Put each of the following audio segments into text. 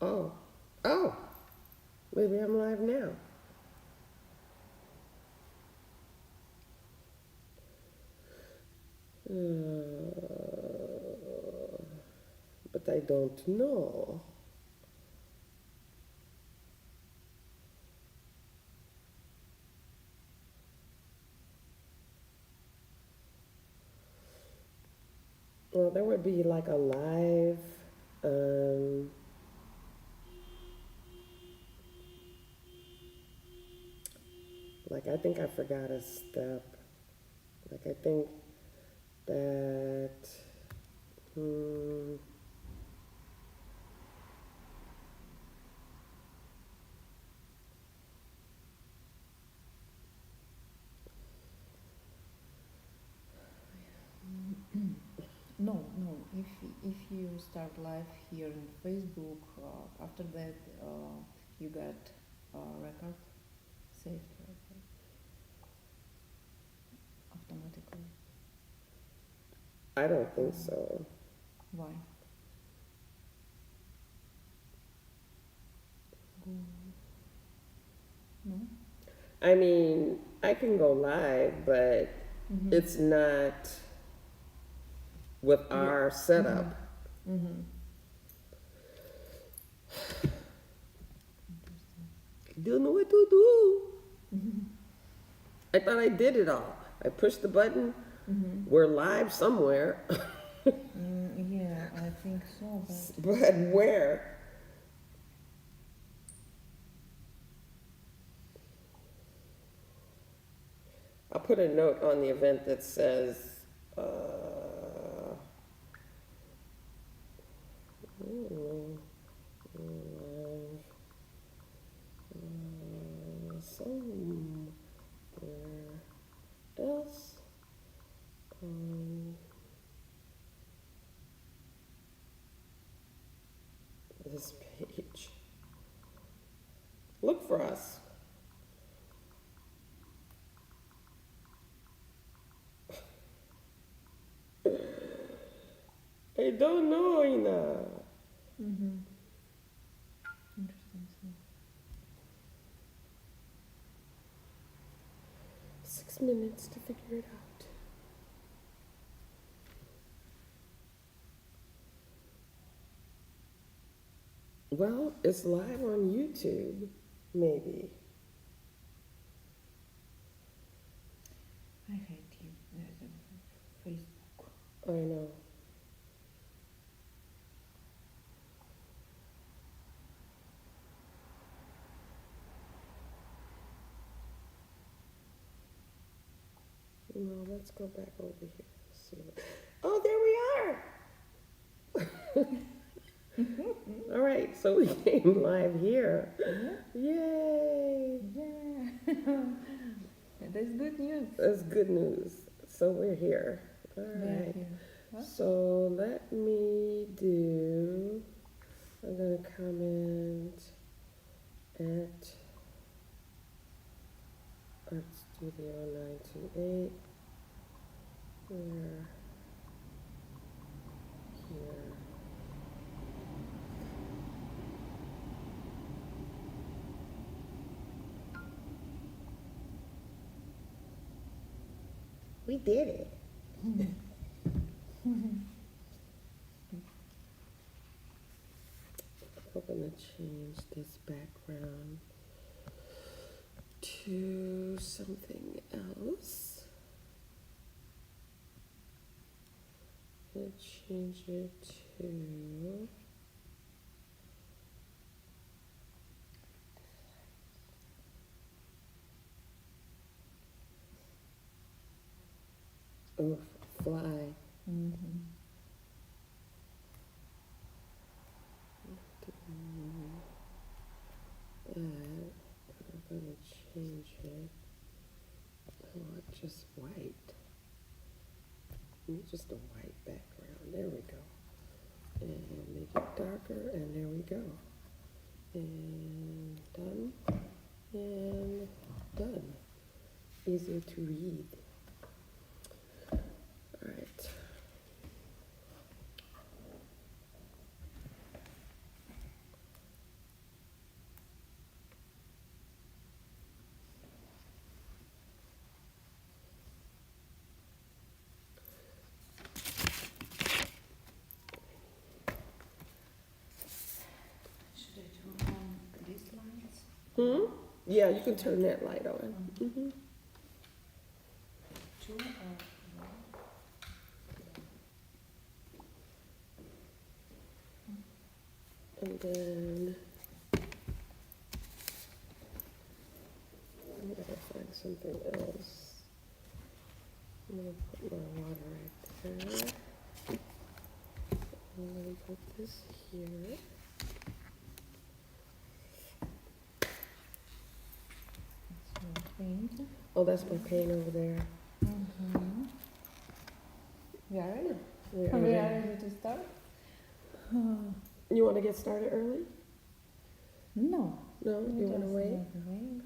Oh, oh, maybe I'm live now. But I don't know. Well, there would be like a live, um, like I think I forgot a step. Like I think that, hmm, No. If you start live here in Facebook, after that you get record saved record automatically. I don't think Um, so. why? Go. No. I mean, I can go live, but Mm-hmm. it's not with Yeah. our Mm-hmm. setup. Mm-hmm. Don't know what to do. Mm-hmm. I thought I did it all. I pushed the button. Mm-hmm. We're live somewhere. Yeah, I think so, but But where? I'll put a note on the event that says, uh, live, somewhere else on this page. Look for us. I don't know, Ina. mm-hmm. Interesting. So 6 minutes to figure it out. Well, it's live on YouTube, maybe. I hate you. Facebook. I know. No, let's go back over here. See what... Oh, there we are. All right, so we came live here. Yeah. Yay! Yeah. That's good news. That's good news. So we're here. All We are right. here. Huh? So let me do. I'm gonna comment at Art Studio 928. We're here. We did it. I'm gonna change this background to something else. I'm gonna change it to oh, fly. Mm-hmm. That I'm gonna change it. Oh, just white. Just a white background. There we go. And make it darker. And there we go. And done. And done. Easier to read. All right. Yeah, you can turn that light on. Hmm. Two or And then I gotta find something else. I'm gonna put my water right there. I'm gonna put this here. it's your paint. Oh, that's my paint over there. Mm-hmm. We are ready. We Are are we ready. ready to start? You want to get started early? No. No, you want to wait? Wait.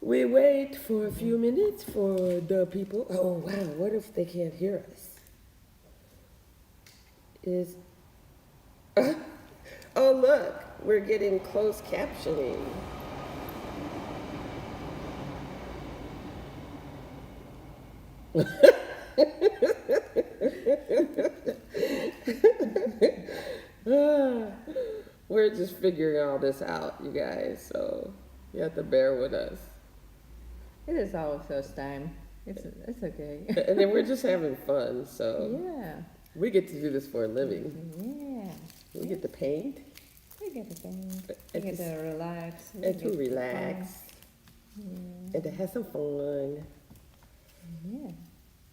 We wait for a few minutes for the people. Oh wow, what if they can't hear us? Is oh look, we're getting closed captioning. We're just figuring all this out, you guys, so you have to bear with us. It is our first time. It's okay. And then we're just having fun, so Yeah. we get to do this for a living. Yeah. We get to paint We get to paint. We and get to, to relax. We and to get to relax fun. and to have some fun. Yeah.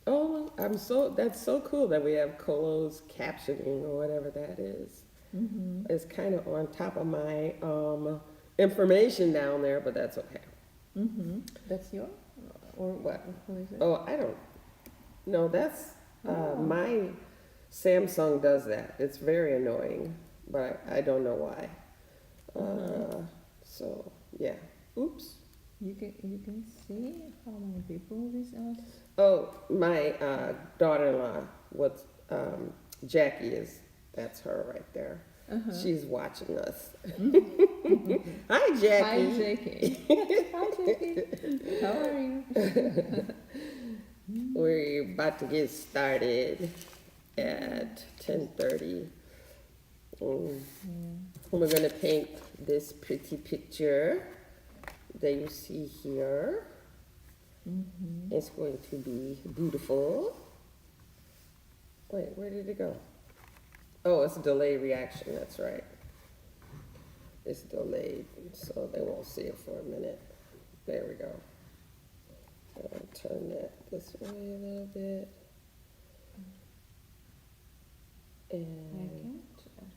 Oh, that's so cool that we have closed captioning or whatever that is. Mm-hmm. It's kind of on top of my information down there, but that's okay. Mm-hmm. That's your? Or What? Who is it? Oh, I don't. No, that's Oh. my Samsung does that. It's very annoying, but I don't know why. So yeah. Oops. You can see how many people this is. Oh, my daughter-in-law. Jackie is. That's her right there. Uh-huh. She's watching us. Hi, Jackie. Hi, Jackie. Hi, Jackie. How are you? We're about to get started at 10:30. And we're going to paint this pretty picture that you see here. Mm-hmm. It's going to be beautiful. Wait, where did it go? Oh, it's a delayed reaction, that's right. It's delayed, so they won't see it for a minute. There we go. I'll turn that this way a little bit. I And, can't.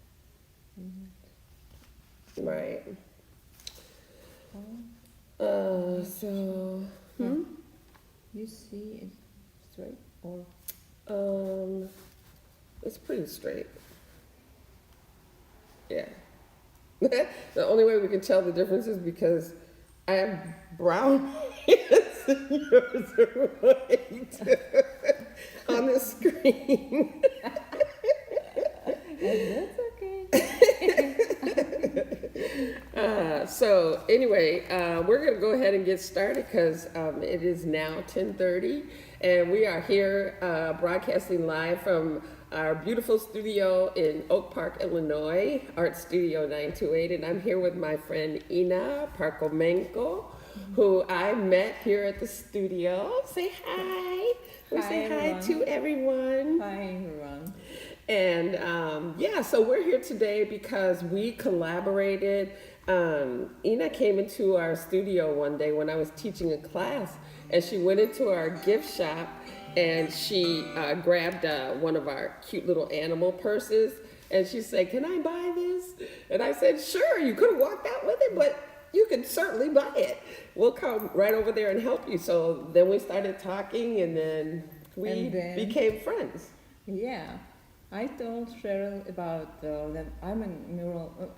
right. So, You see it straight or? it's pretty straight. Yeah. The only way we can tell the difference is because I have brown hands and yours are white on the screen. That's okay. So anyway, we're gonna go ahead and get started because it is now 10:30 and we are here broadcasting live from our beautiful studio in Oak Park, Illinois, Art Studio 928, and I'm here with my friend Ina Parkomenko, who I met here at the studio. Say hi. We Hi, say hi everyone. to everyone. Hi, everyone. And yeah, so we're here today because we collaborated. Ina came into our studio one day when I was teaching a class, and she went into our gift shop and she grabbed one of our cute little animal purses, and she said, "Can I buy this?" And I said, "Sure, you could have walked out with it, but you can certainly buy it. We'll come right over there and help you." So then we started talking, and then we And then- became friends. Yeah, I told Cheryl about that I'm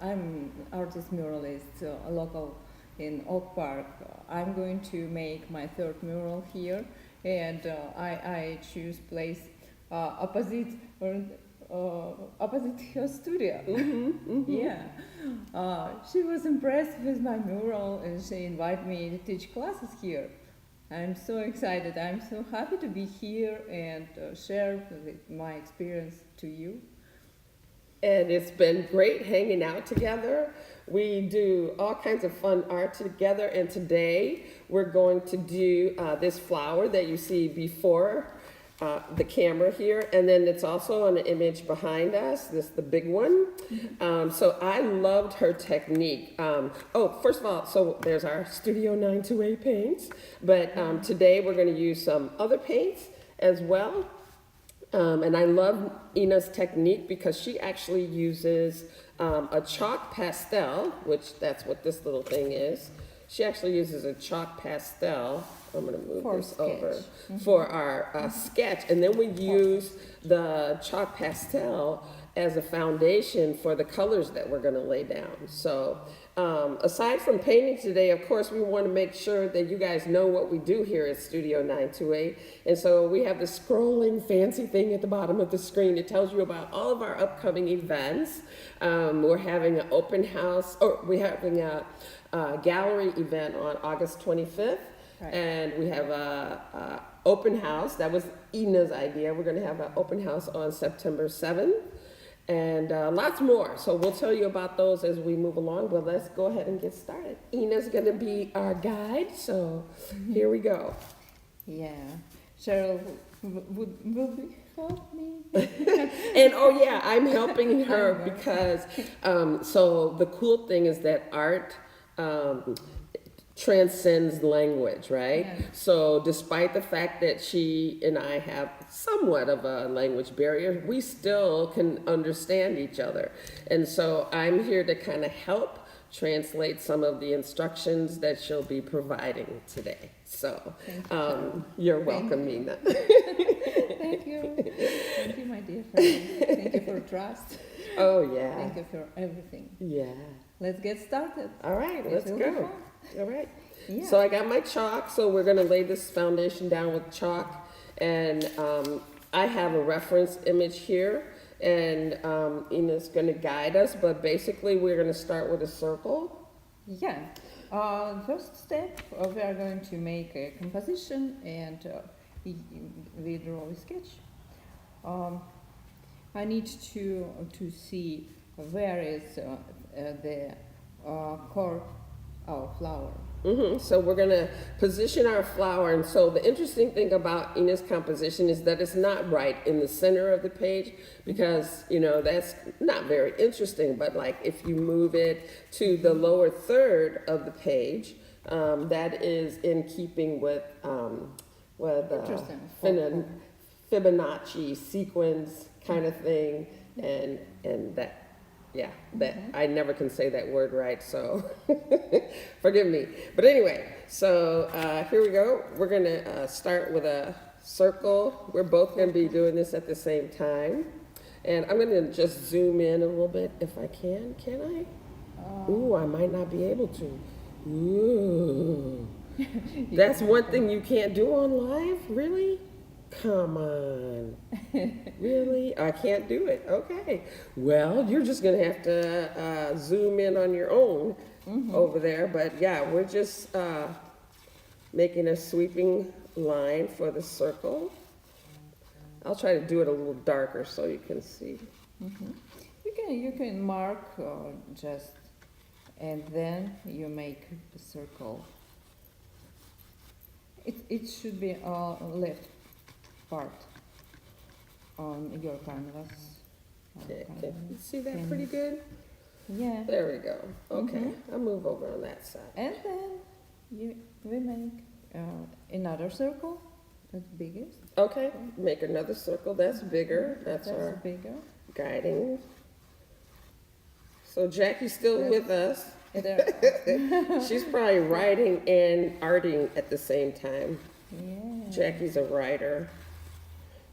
I'm artist muralist, a local in Oak Park. I'm going to make my third mural here, and I choose place opposite her studio. Yeah, she was impressed with my mural, and she invited me to teach classes here. I'm so excited. I'm so happy to be here and share my experience to you. And it's been great hanging out together. We do all kinds of fun art together, and today we're going to do this flower that you see before the camera here, and then it's also on the image behind us, the big one. So I loved her technique. First of all, so there's our Studio 928 paints, but today we're going to use some other paints as well. And I love Ina's technique because she actually uses a chalk pastel, which that's what this little thing is. She actually uses a chalk pastel. I'm going to move this over for our sketch. And then we use the chalk pastel as a foundation for the colors that we're going to lay down. So aside from painting today, of course, we want to make sure that you guys know what we do here at Studio 928. And so we have the scrolling fancy thing at the bottom of the screen. It tells you about all of our upcoming events. We're having an open house, or we're having a gallery event on August 25th. Right. And we have a open house. That was Ina's idea. We're going to have an open house on September 7th. And lots more. So we'll tell you about those as we move along. But let's go ahead and get started. Ina's going to be our guide. So here we go. Yeah. Cheryl will help me. And I'm helping her because so the cool thing is that art transcends language, right? Yeah. So despite the fact that she and I have somewhat of a language barrier, we still can understand each other. And so I'm here to kind of help translate some of the instructions that she'll be providing today. So you're welcome, Nina. Thank you. Thank you, my dear friend. Thank you for trust. Oh, yeah. Thank you for everything. Yeah. Let's get started. All right, let's go. All right. Yeah. So I got my chalk. So we're going to lay this foundation down with chalk. And I have a reference image here. And Ina's going to guide us. But basically, we're going to start with a circle. Yeah. First step, we are going to make a composition and we draw a sketch. I need to see where is the core of flower. So we're going to position our flower. And so the interesting thing about Ina's composition is that it's not right in the center of the page because, that's not very interesting. But like if you move it to the lower third of the page, that is in keeping with Fibonacci sequence kind of thing. And that. Yeah, I never can say that word right, so forgive me. But anyway, so here we go. We're going to start with a circle. We're both going to be doing this at the same time. And I'm going to just zoom in a little bit if I can. Can I? Ooh, I might not be able to. Ooh. That's one thing you can't do on live? Really? Come on. Really? I can't do it. Okay. Well, you're just going to have to zoom in on your own over there. But yeah, we're just making a sweeping line for the circle. I'll try to do it a little darker so you can see. You can mark just, and then you make the circle. It should be left part on your canvas. Okay, can you see that pretty good? Yeah. There we go. Okay, I'll move over on that side. And then we make another circle that's biggest. Okay, make another circle that's bigger. That's our bigger guiding. So Jackie's still with us. She's probably writing and arting at the same time. Yeah. Jackie's a writer.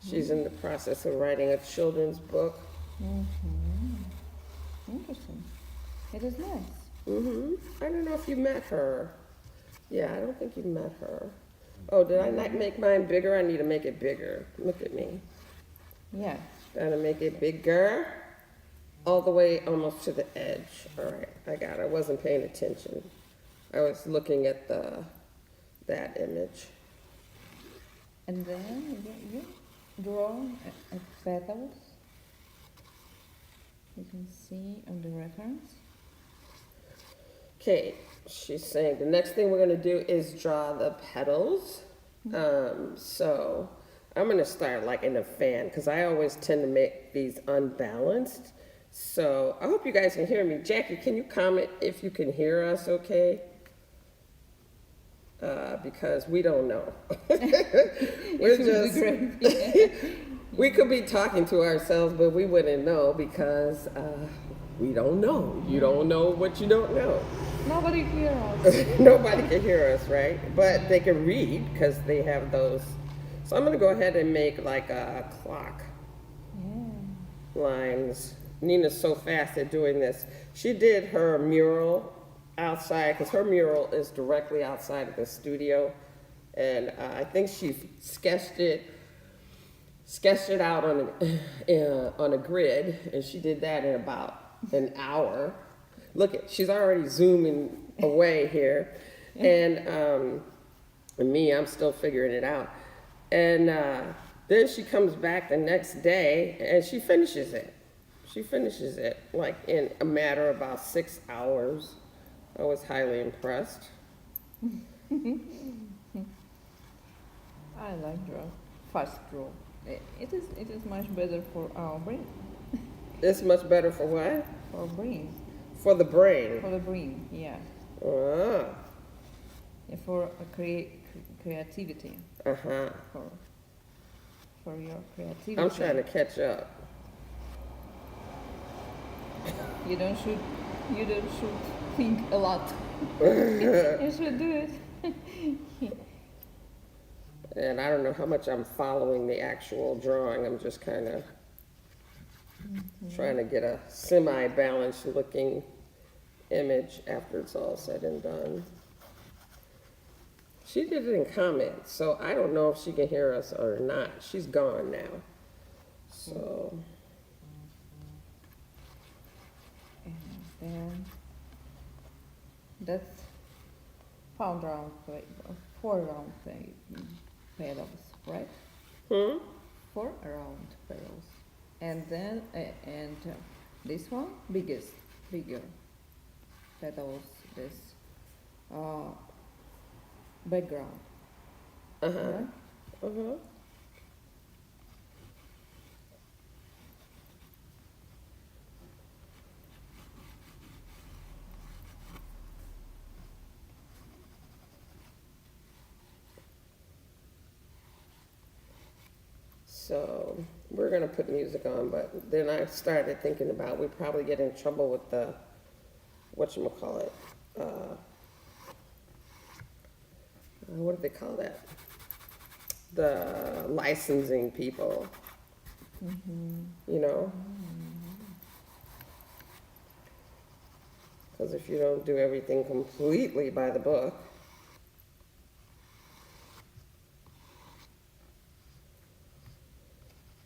She's in the process of writing a children's book. Interesting. It is nice. I don't know if you met her. Yeah, I don't think you met her. Oh, did I not make mine bigger? I need to make it bigger. Look at me. Yeah. Gotta make it bigger. All the way almost to the edge. All right, I got it. I wasn't paying attention. I was looking at that image. And then you draw a petals. You can see on the reference. Okay, she's saying the next thing we're gonna do is draw the petals. So I'm gonna start like in a fan because I always tend to make these unbalanced. So I hope you guys can hear me. Jackie, can you comment if you can hear us okay? Because we don't know. We're just, we could be talking to ourselves, but we wouldn't know because we don't know. You don't know what you don't know. Nobody hears us. Nobody can hear us, right? But they can read because they have those. So I'm going to go ahead and make like a clock lines. Nina's so fast at doing this. She did her mural outside because her mural is directly outside of the studio, and I think she sketched it out on a grid, and she did that in about an hour. Look at, she's already zooming away here, and me, I'm still figuring it out. And then she comes back the next day and she finishes it. She finishes it like in a matter of about 6 hours. I was highly impressed. I like fast draw. It is much better for our brain. It's much better for what? For brain. For the brain. For the brain, yeah. Ah. Yeah, for creativity. Uh-huh. For your creativity. I'm trying to catch up. You don't should think a lot. You should do it. And I don't know how much I'm following the actual drawing. I'm just kind of trying to get a semi-balanced looking image after it's all said and done. She did it in comments, so I don't know if she can hear us or not. She's gone now. So. And then that's 4 round petals, right? 4 round petals, and then this one bigger petals. This background. Right? So we're gonna put music on, but then I started thinking about we probably get in trouble with the whatchamacallit. What do they call that? The licensing people. You know? Because if you don't do everything completely by the book,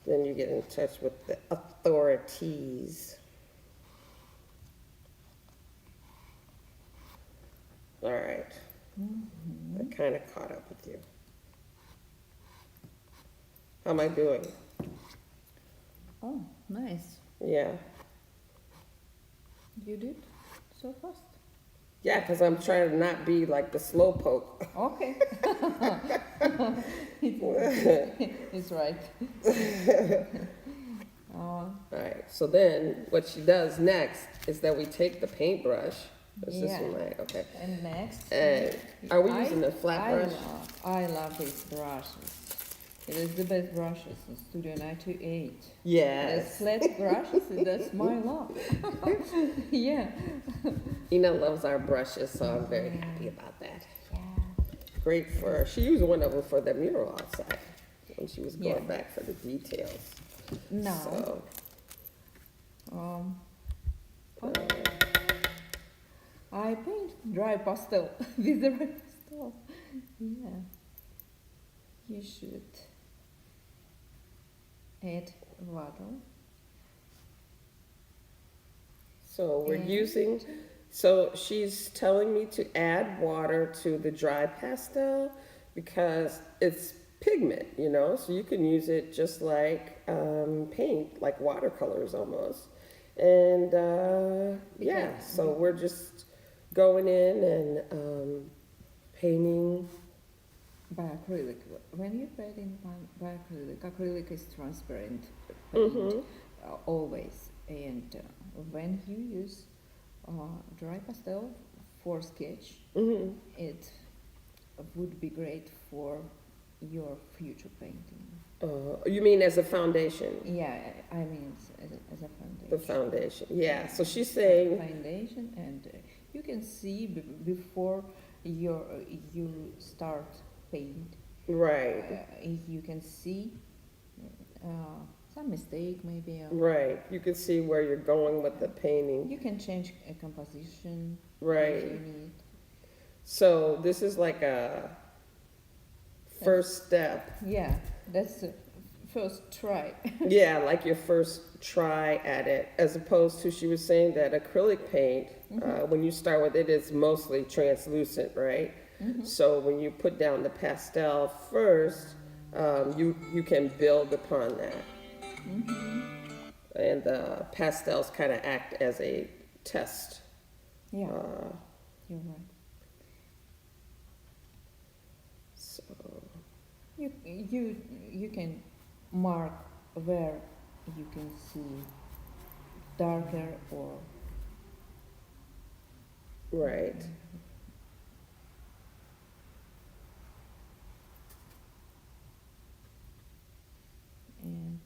then you get in touch with the authorities. All right. I kind of caught up with you. How am I doing? Oh, nice. Yeah. You did so fast. Yeah, because I'm trying to not be like the slow poke. Okay. It's right. All right, so then what she does next is that we take the paintbrush. Is this one right? Okay. And next. And are we using the flat brush? I love these brushes. It is the best brushes in Studio928. Yes. The flat brushes, that's my love. Yeah. Ina loves our brushes, so I'm very happy about that. Yeah. Great for, she used one of them for the mural outside when she was going back for the details. No. So, I paint dry pastel with the dry pastel. Yeah. You should add water. so we're using, so she's telling me to add water to the dry pastel because it's pigment, you know, so you can use it just like paint, like watercolors almost. And yeah, so we're just going in and painting. By acrylic. When you paint in by acrylic, acrylic is transparent paint Mm-hmm. always. And when you use dry pastel for sketch, Mm-hmm. it would be great for your future painting. You mean as a foundation? Yeah, I mean as a The foundation. foundation. Yeah. So she's saying, Foundation, and you can see before you start paint. right, You can see some mistake maybe. right. You can see where you're going with the painting. You can change a composition if Right. you need. So this is like a first step. Yeah, that's the first try. Yeah, like your first try at it, as opposed to she was saying that acrylic paint, when you start with it, is mostly translucent, right? So when you put down the pastel first, you can build upon that, and the pastels kind of act as a test. Yeah, Uh, you're right. so You can mark where you can see darker or right. and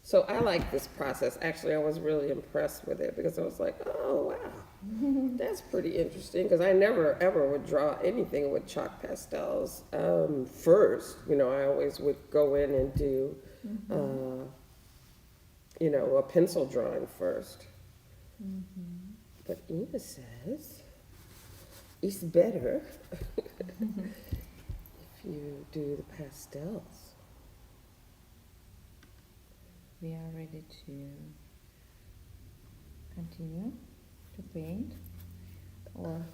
So I like this process. Actually, I was really impressed with it because I was like, oh wow, that's pretty interesting. Because I never ever would draw anything with chalk pastels first. You know, I always would go in and do, you know, a pencil drawing first. But Ina says it's better if you do the pastels. we are ready to continue to paint or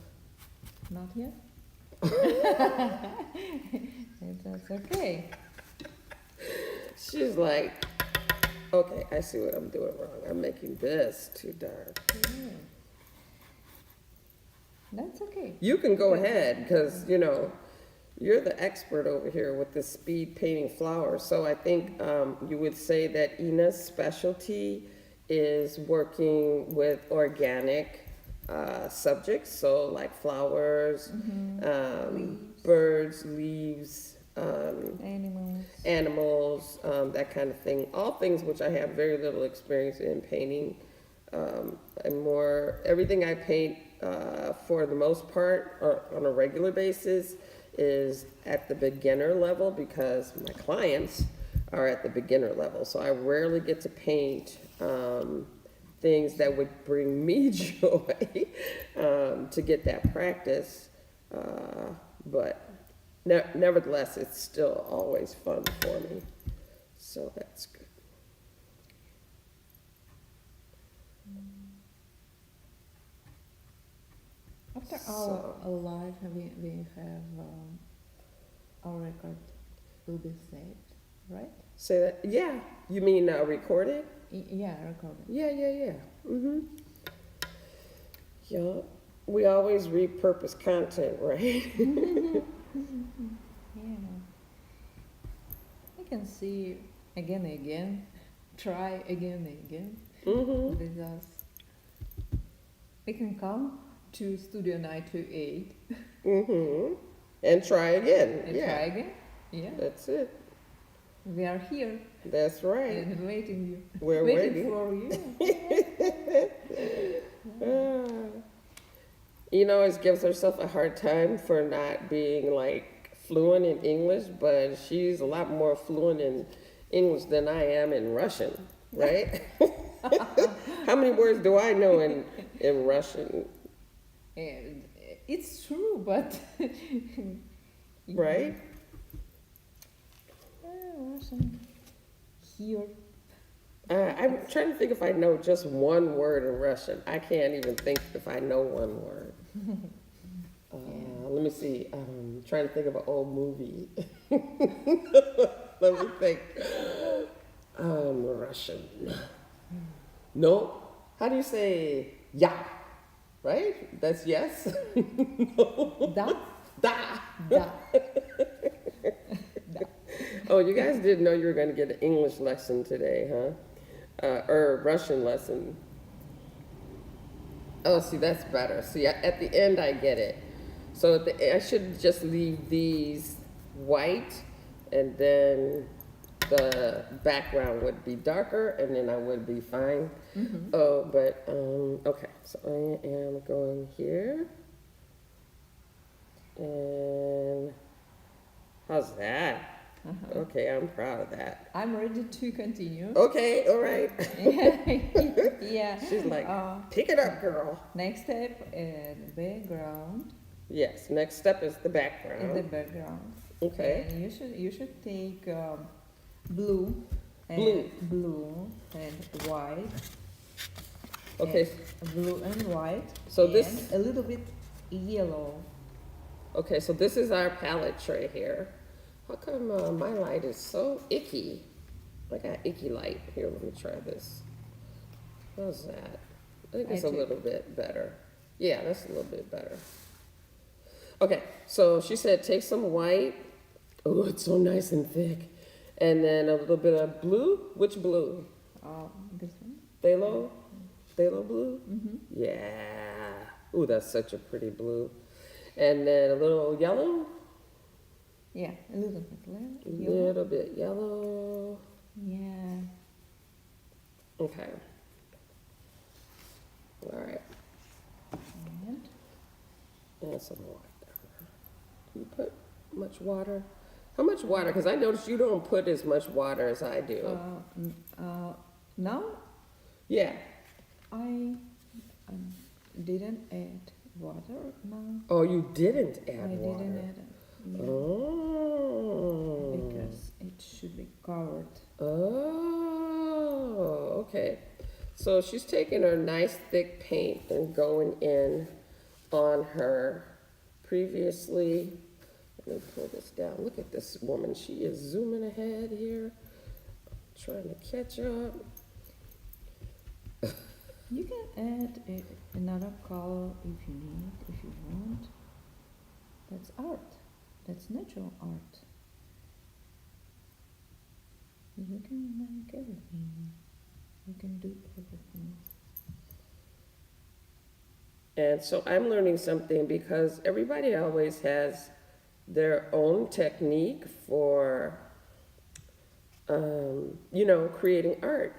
not yet. That's okay. She's like, okay, I see what I'm doing wrong. I'm making this too dark. Yeah. That's okay. You can go ahead because, you know, you're the expert over here with the speed painting flowers. So I think you would say that Ina's specialty is working with organic subjects. So like flowers, Leaves. birds, leaves, Animals. animals, that kind of thing. All things which I have very little experience in painting. And more, everything I paint for the most part or on a regular basis is at the beginner level because my clients are at the beginner level. So I rarely get to paint things that would bring me joy to get that practice. But nevertheless, it's still always fun for me. So that's good. After So- our live, we have our record will be saved, right? Say that, yeah. You mean recorded? Yeah, recorded. Yeah. Mm-hmm. Yeah. We always repurpose content, right? Yeah. I can see again and again, try again and again Mm-hmm. with us. We can come to Studio928 Mm-hmm. And try again. and Yeah. try again. Yeah, That's it. we are here That's right. and waiting you. We're waiting. for you. Ina always gives herself a hard time for not being like fluent in English, but she's a lot more fluent in English than I am in Russian, right? How many words do I know in Russian, And it's true, but right? Russian here. I'm trying to think if I know just one word in Russian. I can't even think if I know one word. Let me see. Trying to think of an old movie. Let me think. Russian. No. How do you say yeah? right? That's yes? No. Da, Da. da. Oh, you guys didn't know you were going to get an English lesson today, huh? Or Russian lesson. Oh, see, that's better. See, at the end, I get it. So I should just leave these white, and then the background would be darker, and then I would be fine. Oh, but, okay. So I am going here. And how's that? Okay, I'm proud of that. I'm ready to continue. Okay, all right. Yeah. She's like, pick it up, girl. Next step is background. Yes, next step is the In the background. background. Okay. And you should take blue Blue. and white. Okay, And blue and white. So and this- a little bit yellow. okay, so this is our palette tray here. How come my light is so icky? I got icky light. Here, let me try this. How's that? I think it's a I do. little bit better. Yeah, that's a little bit better. Okay, so she said take some white. Oh, it's so nice and thick. And then a little bit of blue. Which blue? This one. Phthalo? Phthalo blue? Mm-hmm. Yeah. Ooh, that's such a pretty blue. And then a little yellow. Yeah, a little bit A yellow. little bit yellow. Yeah. Okay. All right. And And some water. Do you put much water? How much water? Because I noticed you don't put as much water as I do. now Yeah. I didn't add water now. Oh, you didn't add I water. didn't add it. Yeah, Oh. because it should be covered. Oh, okay. So she's taking her nice thick paint and going in on her previously. Let me pull this down. Look at this woman. She is zooming ahead here, trying to catch up. You can add another color if you need, if you want. That's art. That's natural art. You can make everything. You can do everything. And so I'm learning something because everybody always has their own technique for, creating art.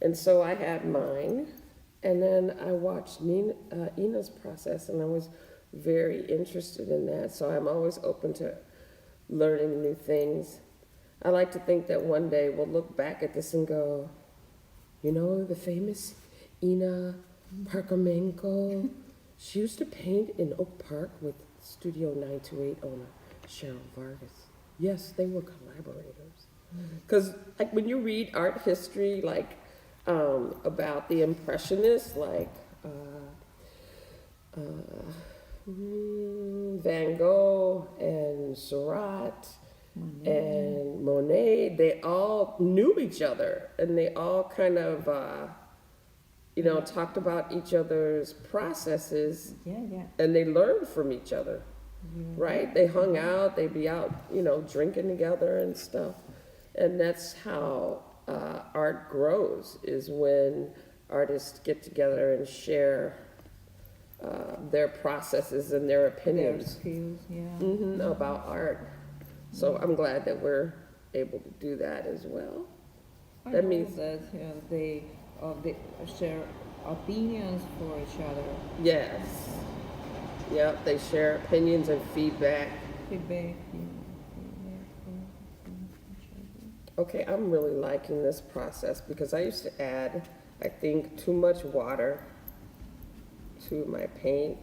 And so I had mine, and then I watched Ina's process, and I was very interested in that. So I'm always open to learning new things. I like to think that one day we'll look back at this and go, the famous Ina Parkamenko, she used to paint in Oak Park with Studio928 owner Cheryl Vargas. Yes, they were collaborators. Because when you read art history, about the Impressionists, Van Gogh and Seurat and Monet, they all knew each other, and they all kind of, talked about each other's processes, Yeah. and they learned from each other, Yeah. right? They hung out, they'd be out, drinking together and stuff. And that's how art grows, is when artists get together and share their processes and their Their opinions skills, yeah. about art. So I'm glad that we're able to do that as well. I That know means- that they share opinions for each other, Yes. Yep, they share opinions and feedback. feedback. Okay, I'm really liking this process because I used to add, I think, too much water to my paint.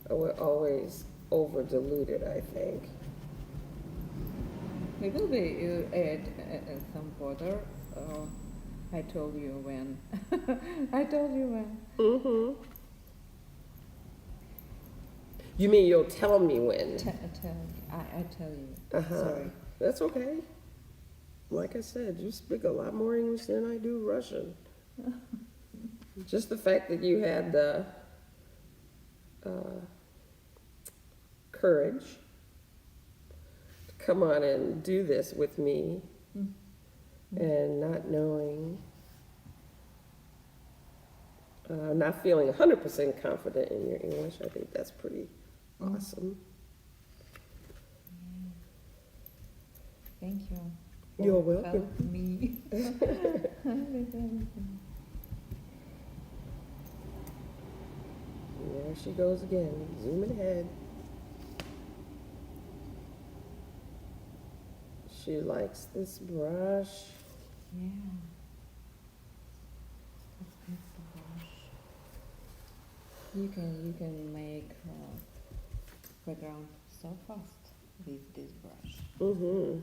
I would always over dilute it, I think. Maybe you add some water. I told you when. I told you when. Mm-hmm. You mean you'll tell me when? I tell you. Uh-huh. Sorry. That's okay. Like I said, you speak a lot more English than I do Russian. Just the fact that you had the courage to come on and do this with me, and not knowing, not feeling 100% confident in your English. I think that's pretty awesome. Thank you. You're for welcome. helping me with everything. There she goes again, zooming ahead. She likes this brush. Yeah. That's beautiful brush. You can make background so fast with this brush. Mm-hmm.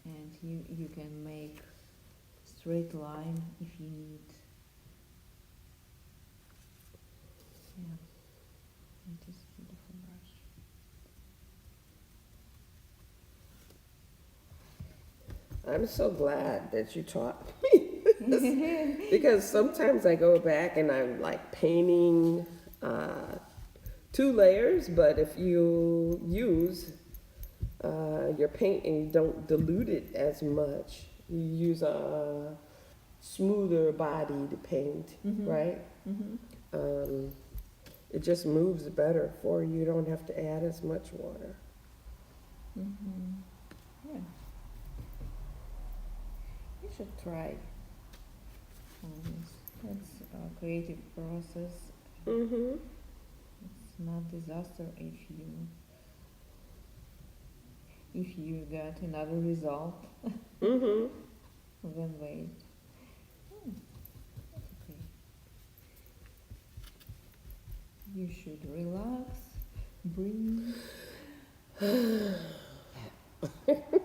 And you can make straight line if you need. Yeah, it is a beautiful brush. I'm so glad that you taught me this, because sometimes I go back and I'm like painting 2 layers, but if you use your paint and you don't dilute it as much, you use a smoother body to paint, right? It just moves better for you. You don't have to add as much water. Yeah. You should try. It's a creative process. It's not disaster if you get another result. Then wait. That's okay. You should relax, breathe.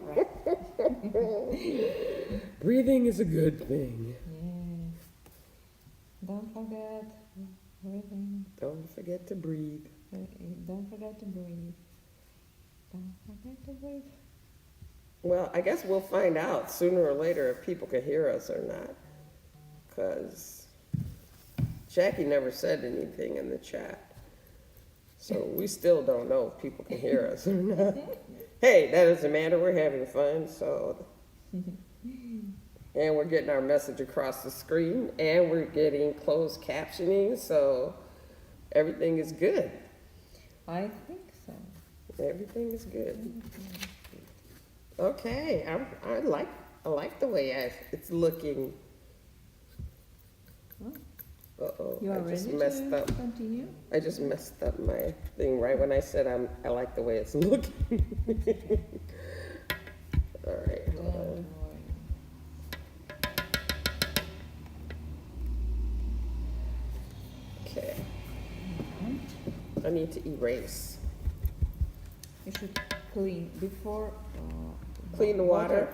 Right. Breathing is a good thing. Yeah. Don't forget breathing. Don't forget to breathe. Don't forget to breathe. Don't forget to breathe. Well, I guess we'll find out sooner or later if people can hear us or not. Because Jackie never said anything in the chat. So we still don't know if people can hear us or not. Hey, that doesn't matter. We're having fun. So, and we're getting our message across the screen, and we're getting closed captioning. So everything is good. I think so. Everything is good. Okay, I like the way it's looking. Uh-oh, You are I just ready messed to up. continue? I just messed up my thing right when I said I like the way it's looking. All right, hold Don't on. worry. Okay, I need to erase. You should clean before. Clean the water?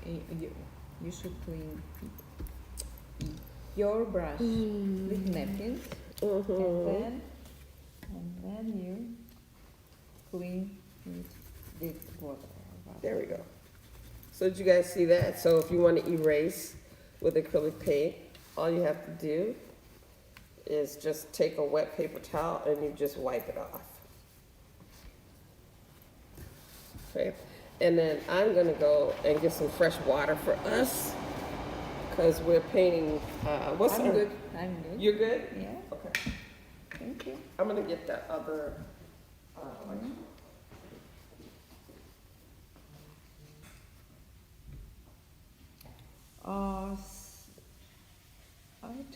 You should clean your brush with napkins, and then you clean it with water. There we go. So did you guys see that? So if you want to erase with acrylic paint, all you have to do is just take a wet paper towel and you just wipe it off. Okay. And then I'm gonna go and get some fresh water for us because we're painting. I'm good. I'm good. You're good? Yeah. Okay. Thank you. I'm gonna get the other. I'll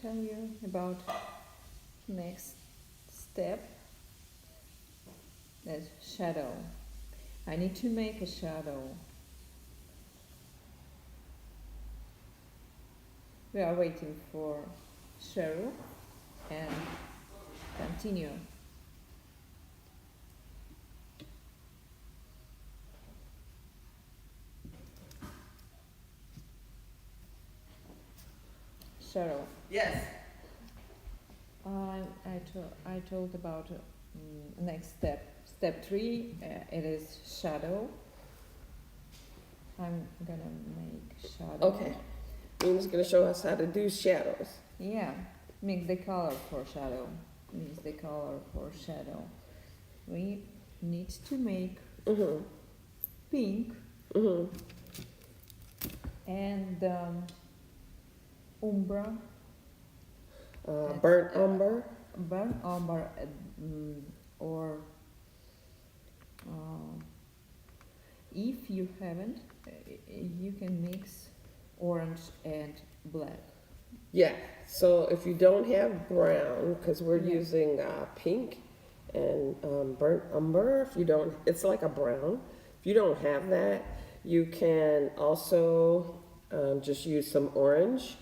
tell you about next step. That's shadow. I need to make a shadow. We are waiting for Cheryl and continue. Cheryl, Yes. I told about next step. Step 3, it is shadow. I'm gonna make shadow. Okay. Nina's gonna show us how to do shadows. Yeah. mix the color for shadow. Mix the color for shadow. We need to make Mm-hmm. pink Mm-hmm. and umbra. Burnt umber. Burnt umber or if you haven't, you can mix orange and black. Yeah. So if you don't have brown, because we're Yeah. using pink and burnt umber, if you don't, it's like a brown. If you don't have that, you can also just use some orange.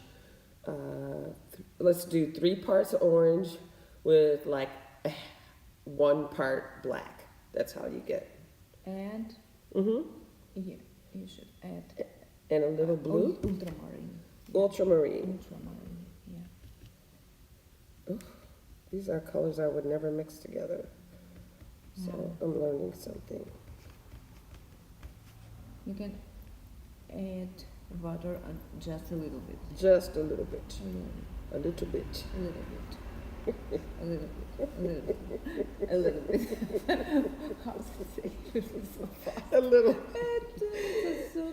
Let's do 3 parts orange with like 1 part black. That's how you get. And Mm-hmm. you should add And a little blue. ultramarine. Ultramarine. Ultramarine, yeah. Oof, these are colors I would never mix together. So Yeah. I'm learning something. You can add water just a little bit. Just a little bit. A little bit. A little bit. A little bit. A little bit. A little bit. A little bit. How to say this is so fast. A little. It's so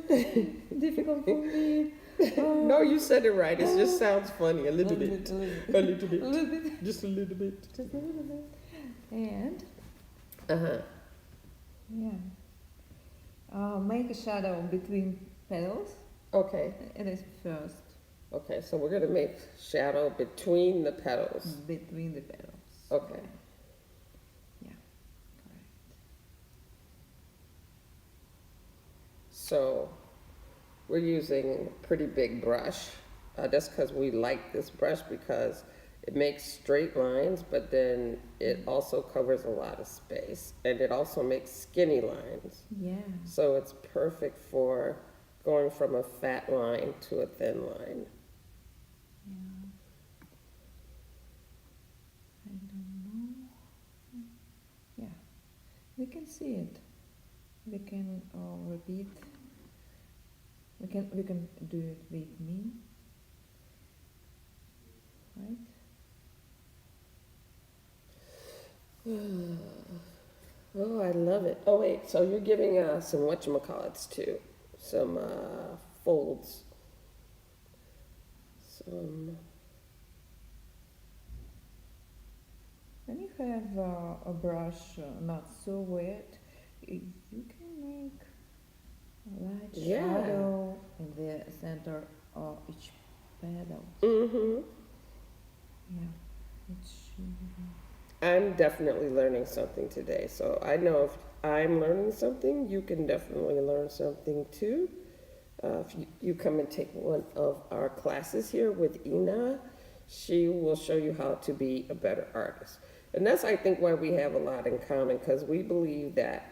difficult for me. No, you said it right. It just sounds funny. A little bit. A little A little bit. A little bit. Just a little bit. Just a little bit. And Uh-huh. yeah. Make a shadow between petals. Okay. It is first. Okay, so we're gonna make shadow between the petals. Between the petals. Okay. Yeah. Correct. So we're using a pretty big brush. That's because we like this brush because it makes straight lines, but then it also covers a lot of space, and it also makes skinny lines. Yeah. So it's perfect for going from a fat line to a thin line. Yeah. I don't know. Yeah. We can see it. We can repeat. We can do it with me. Right? Oh, I love it. Oh, wait, so you're giving some whatchamacallits too. Some folds. Some. When you have a brush not so wet, you can make a light Yeah. shadow in the center of each petal. Mm-hmm. Yeah, it should be. I'm definitely learning something today. So I know if I'm learning something, you can definitely learn something too. If you come and take one of our classes here with Ina, she will show you how to be a better artist. And that's, I think, why we have a lot in common, because we believe that,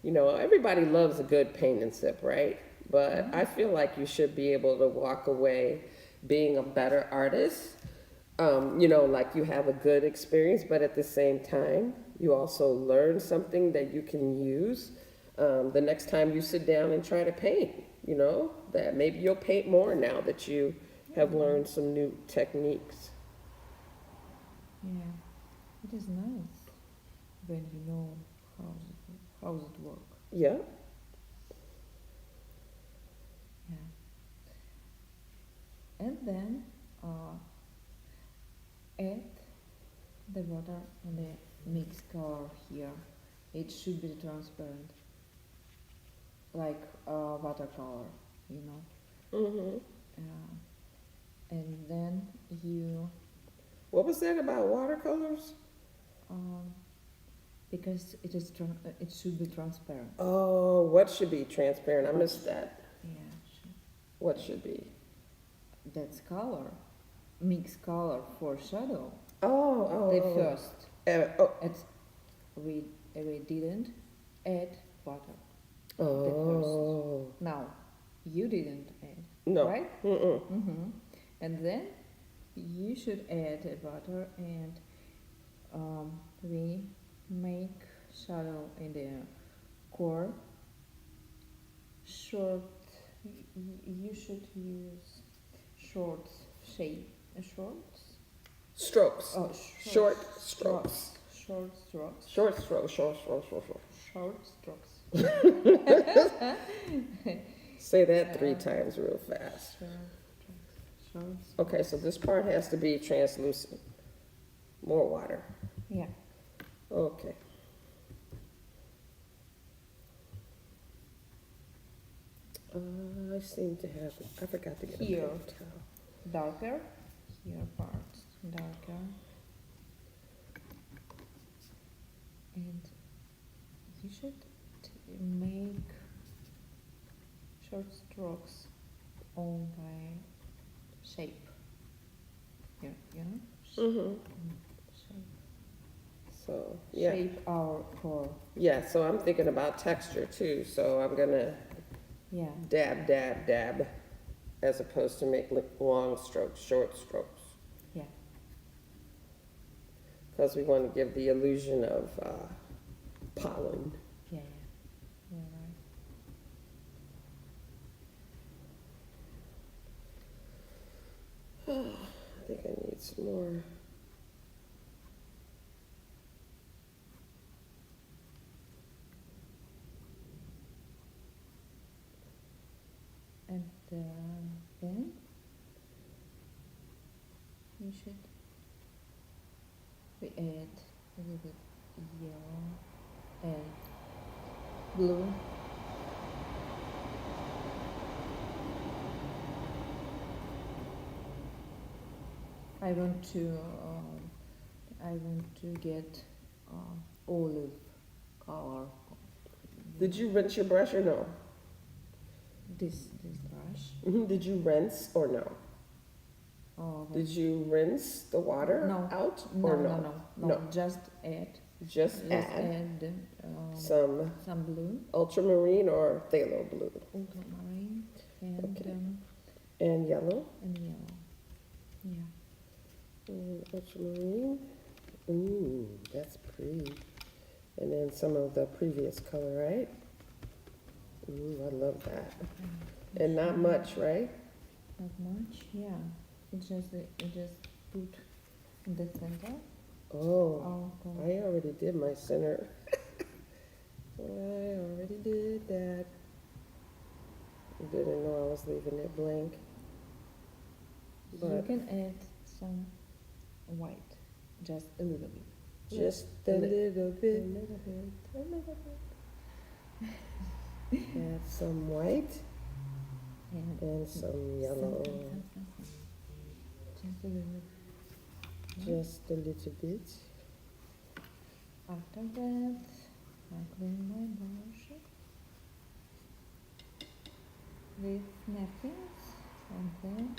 you know, everybody loves a good paint and sip, right? But I feel like you should be able to walk away being a better artist. You know, like you have a good experience, but at the same time, you also learn something that you can use the next time you sit down and try to paint. You know, that maybe you'll paint more now that you have learned some new techniques. Yeah, it is nice when you know how it works. Yeah. Yeah. And then add the water and the mixed color here. It should be transparent, like watercolor, you know. Mm-hmm. And then you, What was that about watercolors? because it should be transparent. Oh, what should be transparent? I missed that. Yeah, What should be? that's color, mixed color for shadow. Oh, The first, oh, we didn't add water. oh. Now, you didn't add, No. right? Mm-mm. Mm-hmm. And then you should add water, and we make shadow in the core. Short, you should use short shape, shorts. Strokes. Oh, Short strokes. Short strokes. Short strokes. Short strokes. Short strokes. Short strokes. Say that 3 times real fast. Short. Okay, so this part has to be translucent. More water. Yeah. Okay. I seem to have. I forgot to get a Here. paper towel. Darker. Here part darker. And you should make short strokes on by shape. You know? Mm-hmm. Shape. So yeah. Shape our core. Yeah. So I'm thinking about texture too. So I'm gonna Yeah. dab, dab, dab, as opposed to make long strokes, short strokes. Yeah. Because we want to give the illusion of pollen. Yeah. You're right. I think I need some more. And then you should we add a little bit yellow and blue. I want to get olive color. Did you rinse your brush or no? This brush? Did you rinse or no? Oh, Did you rinse the water No. out no, or no, no? no. Just add. Just Just add some some blue, ultramarine or phthalo blue ultramarine, and Okay. And yellow. and yellow. Yeah. And ultramarine. Ooh, that's pretty. And then some of the previous color, right? Ooh, I love that. And not much, right? Not much. Yeah. It just put in the center. Oh, Oh, I already did my center. I already did that. Didn't know I was leaving it blank. you But can add some white, just a little bit. just a A little bit. little bit. A little bit. Add some white And and some yellow. Just a little bit. Just a little bit. After that, I clean my brush with napkins and then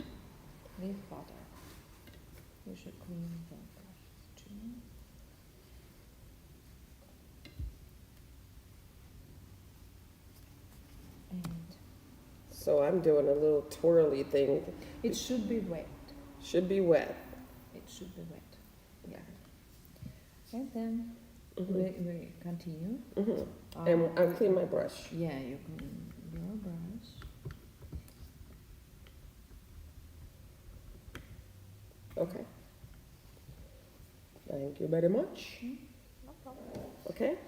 with butter. You should clean the brushes too. And So I'm doing a little twirly thing. it should be wet. Should be wet. It should be wet. Yeah. And then Mhm. we continue. Mhm. And I'll clean my brush. Yeah, you clean your brush. Okay. Thank you very much. No problem. Okay.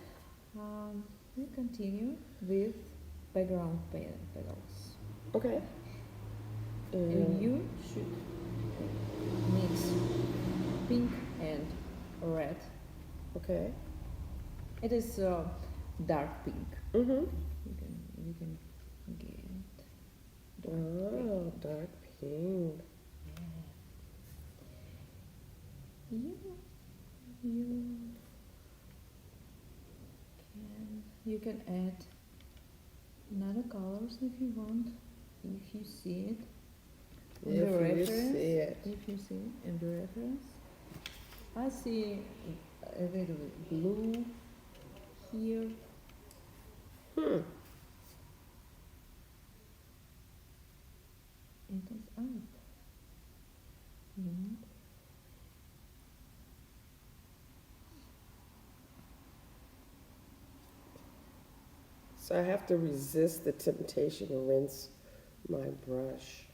We continue with background petals. Okay. And you should mix pink and red. Okay. It is dark pink. Mhm. You can get Oh, dark pink. You can add another colors if you want, if you see it in the If you reference. see it. If you see it in the reference, I see a little bit blue here. Hmm. It is up. You know? So I have to resist the temptation to rinse my brush.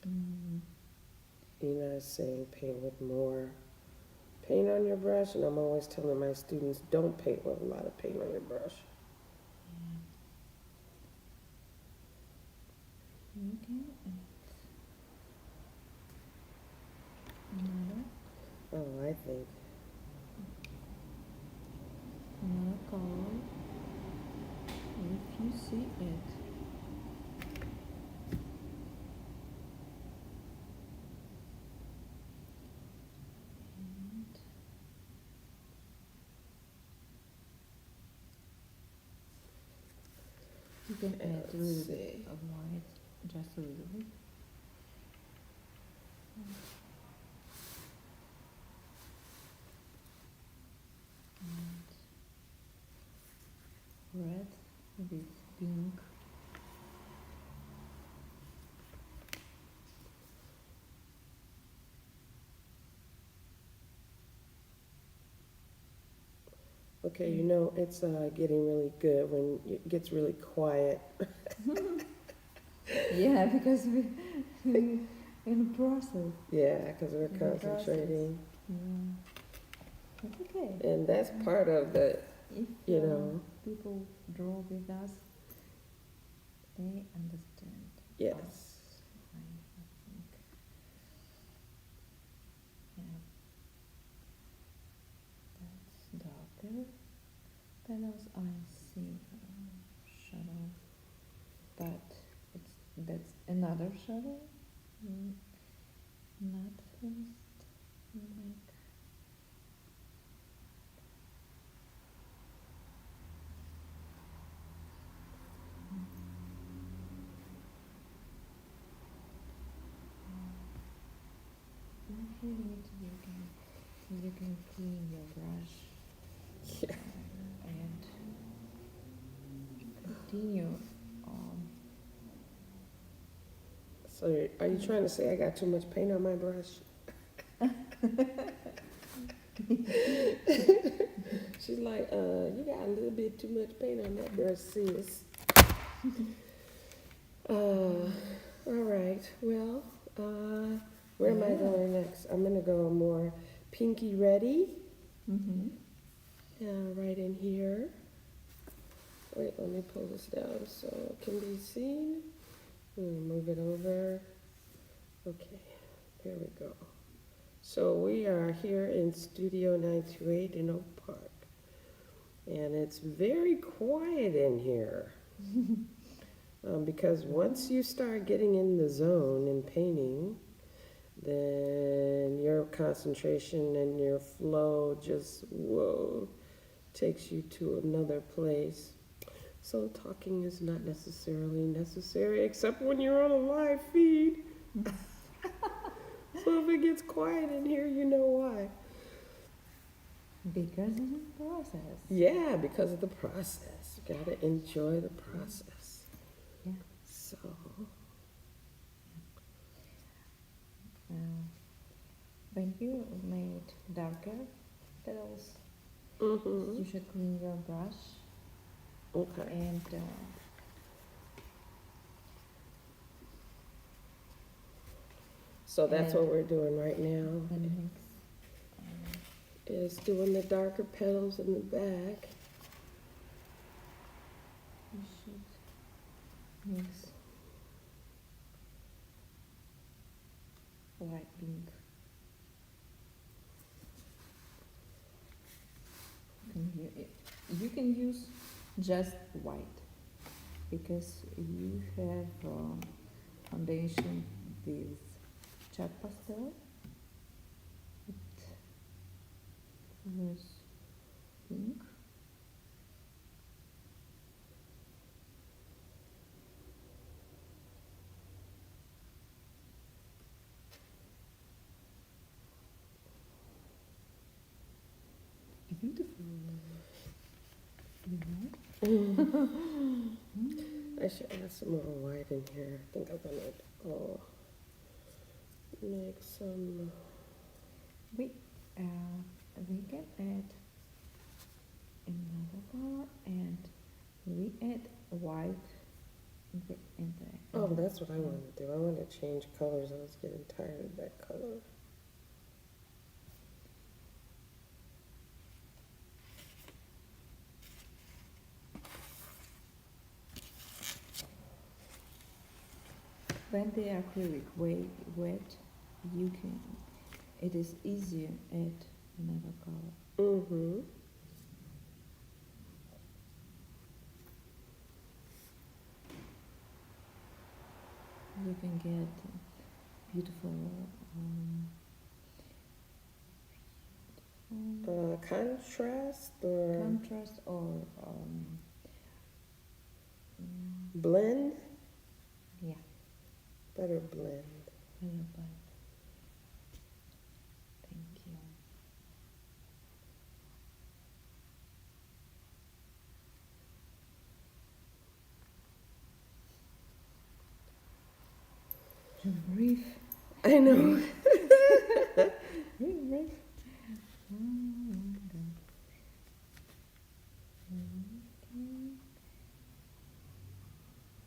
Mm. Ina is saying paint with more paint on your brush, and I'm always telling my students, don't paint with a lot of paint on your brush. Okay. Another, Oh, I think. another color. If you see it. And you can add a little bit of white, just a little bit. And red with pink. Okay, you know, it's getting really good when it gets really quiet. Yeah, because we in the process. Yeah, because we're In the process. concentrating. Yeah. It's okay. And that's part of the, If you know, people draw with us, they understand. yes. I think. Yeah. That's darker panels. I see shadow, but that's another shadow. Not first. Like if you need, you can clean your brush. Yeah. And continue. So are you trying to say I got too much paint on my brush? She's like, you got a little bit too much paint on that brush, sis. All right, well, where am I going next? I'm gonna go more pinky ready. Mm-hmm. Right in here. Wait, let me pull this down so it can be seen. Move it over. Okay, there we go. So we are here in Studio 928 in Oak Park. And it's very quiet in here. Because once you start getting in the zone in painting, then your concentration and your flow just, whoa, takes you to another place. So talking is not necessarily necessary, except when you're on a live feed. So if it gets quiet in here, you know why. Because of the process. Yeah, because of the process. You gotta enjoy the process. Yeah. So. When you made darker petals, Mm-hmm. you should clean your brush. Okay. And So that's what we're doing right now. and mix. Is doing the darker petals in the back. You should mix white pink. You can use just white because you have foundation with chat pastel. It was pink. Beautiful. I should add some more white in here. I think I'm gonna make some. We can add another color and we add white in the Oh, that's what I want to do. I want to change colors. I was getting tired of that color. when the acrylic wet, it is easier add another color. Mm-hmm. You can get beautiful Contrast or contrast or blend? yeah, Better blend. better blend. Thank you. Just breathe. I know. Breathe.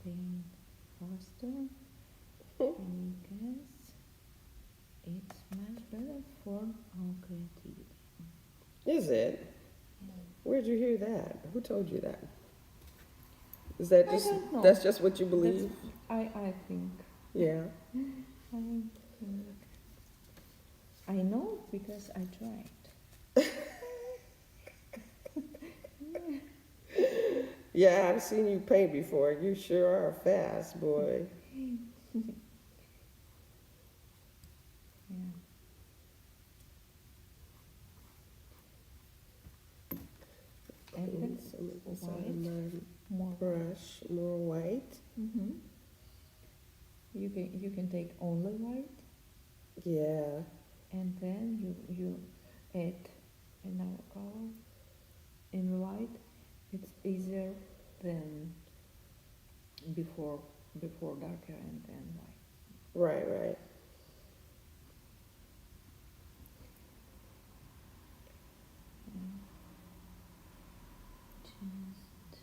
Paint faster because it's much better for our creativity. Is it? Yeah. Where'd you hear that? Who told you that? Is that I just don't know. that's just what you believe? I think. Yeah. I think. I know because I tried. Yeah, I've seen you paint before. You sure are fast, boy. Yeah. And Putting then some of this white, on my more brush, more white. Mm-hmm. You can take only white, Yeah. and then you add another color in white. It's easier than before darker and then white. Right, right. Just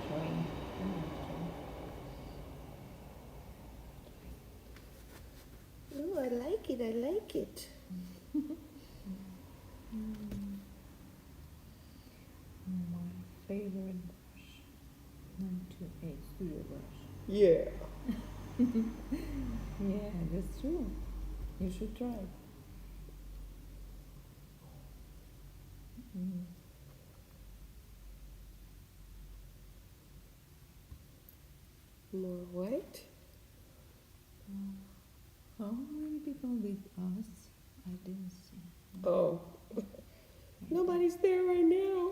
trying. Oh, I like it. I like it. My favorite brush, 928 Studio brush. Yeah. Yeah, that's true. You should try. Mm. More white. How many people with us? I didn't see. Oh, nobody's there right now.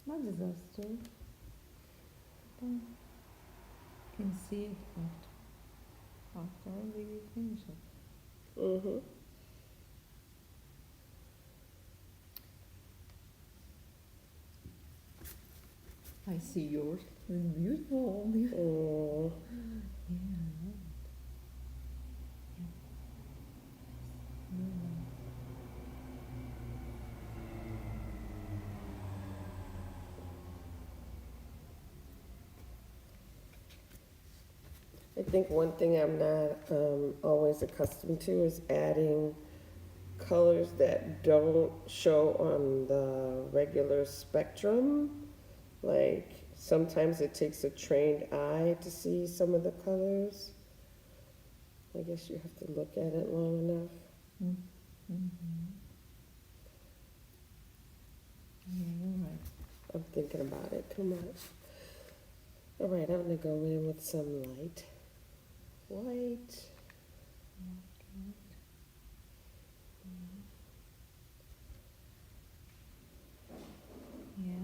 Not disaster. People can see it after we finish it. Mm-hmm. I see yours. It's beautiful. Mm. Yeah, I love it. Yeah. Very nice. I think one thing I'm not always accustomed to is adding colors that don't show on the regular spectrum. Like sometimes it takes a trained eye to see some of the colors. I guess you have to look at it long enough. Mm-hmm. Yeah, you're right. I'm thinking about it too much. All right, I'm gonna go in with some light white. Yeah.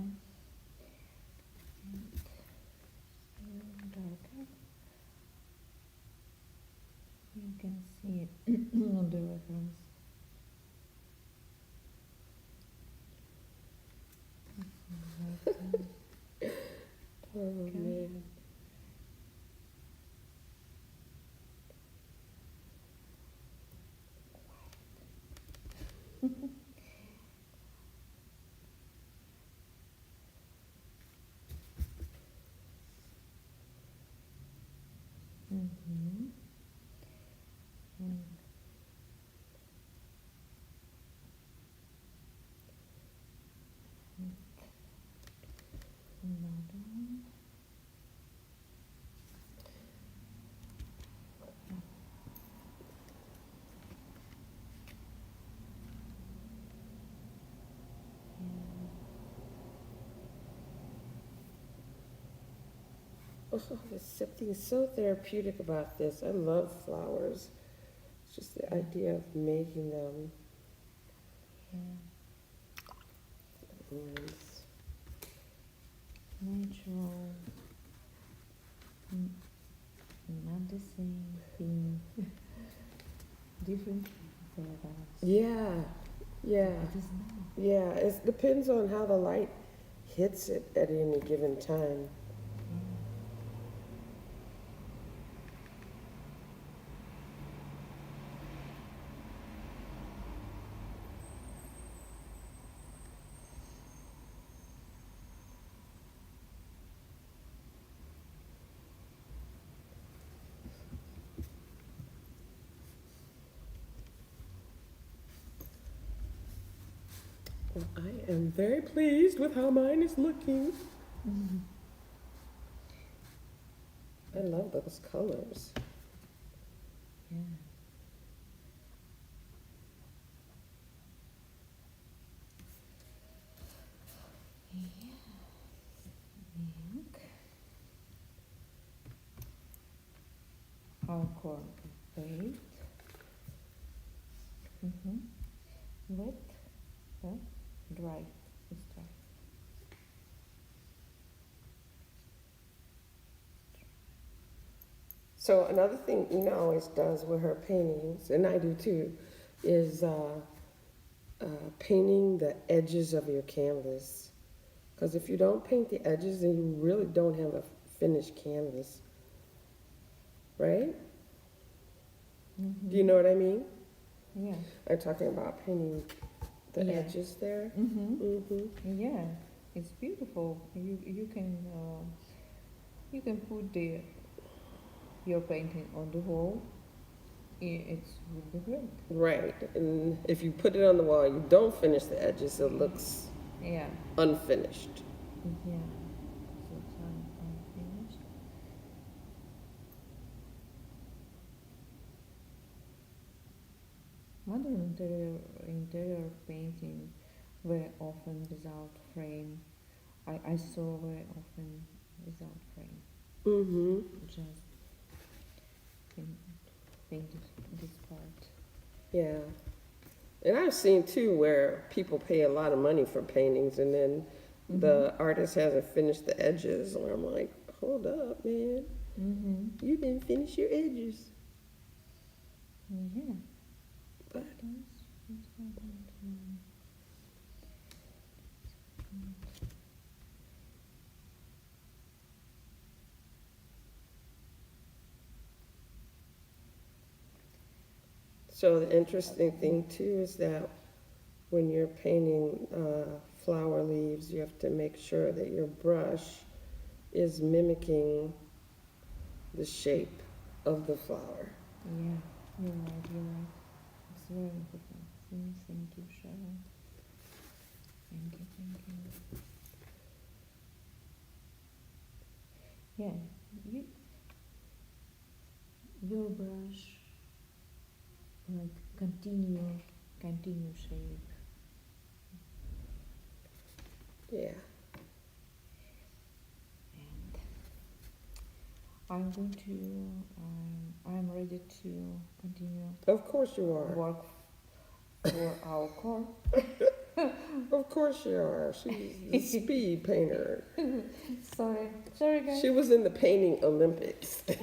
And darker. You can see it on the reference. Oh Okay. man. Mm-hmm. oh, there's something so therapeutic about this. I love flowers. It's just the idea of making them. And Natural, not the same thing, different products. yeah, yeah, It is nice. yeah. It depends on how the light hits it at any given time. Well, I am very pleased with how mine is looking. I love those colors. Yeah. Milk. Our corn is baked. Wet, dry. It's dry. So another thing Ina always does with her paintings, and I do too, is painting the edges of your canvas. Because if you don't paint the edges, then you really don't have a finished canvas, right? Do you know what I mean? Yeah. I'm talking about painting the Yeah. edges there. Yeah. It's beautiful. You can put your painting on the wall. It would be great. Right, and if you put it on the wall, you don't finish the edges, it looks Yeah. unfinished. Yeah. So it's unfinished. Modern interior painting very often without frame. I saw very often without frame. Just painted this part. Yeah. And I've seen too where people pay a lot of money for paintings and then the artist hasn't finished the edges. And I'm like, hold up, man. You didn't finish your edges. Yeah. But so the interesting thing too is that when you're painting flower leaves, you have to make sure that your brush is mimicking the shape of the flower. Yeah, you're right. It's very important. Thank you, Cheryl. Thank you. Yeah, your brush, like continue shape. Yeah. And I'm going to, I'm ready to continue Of course you are. work for our core. Of course you are. She's the speed painter. Sorry guys. She was in the painting Olympics. It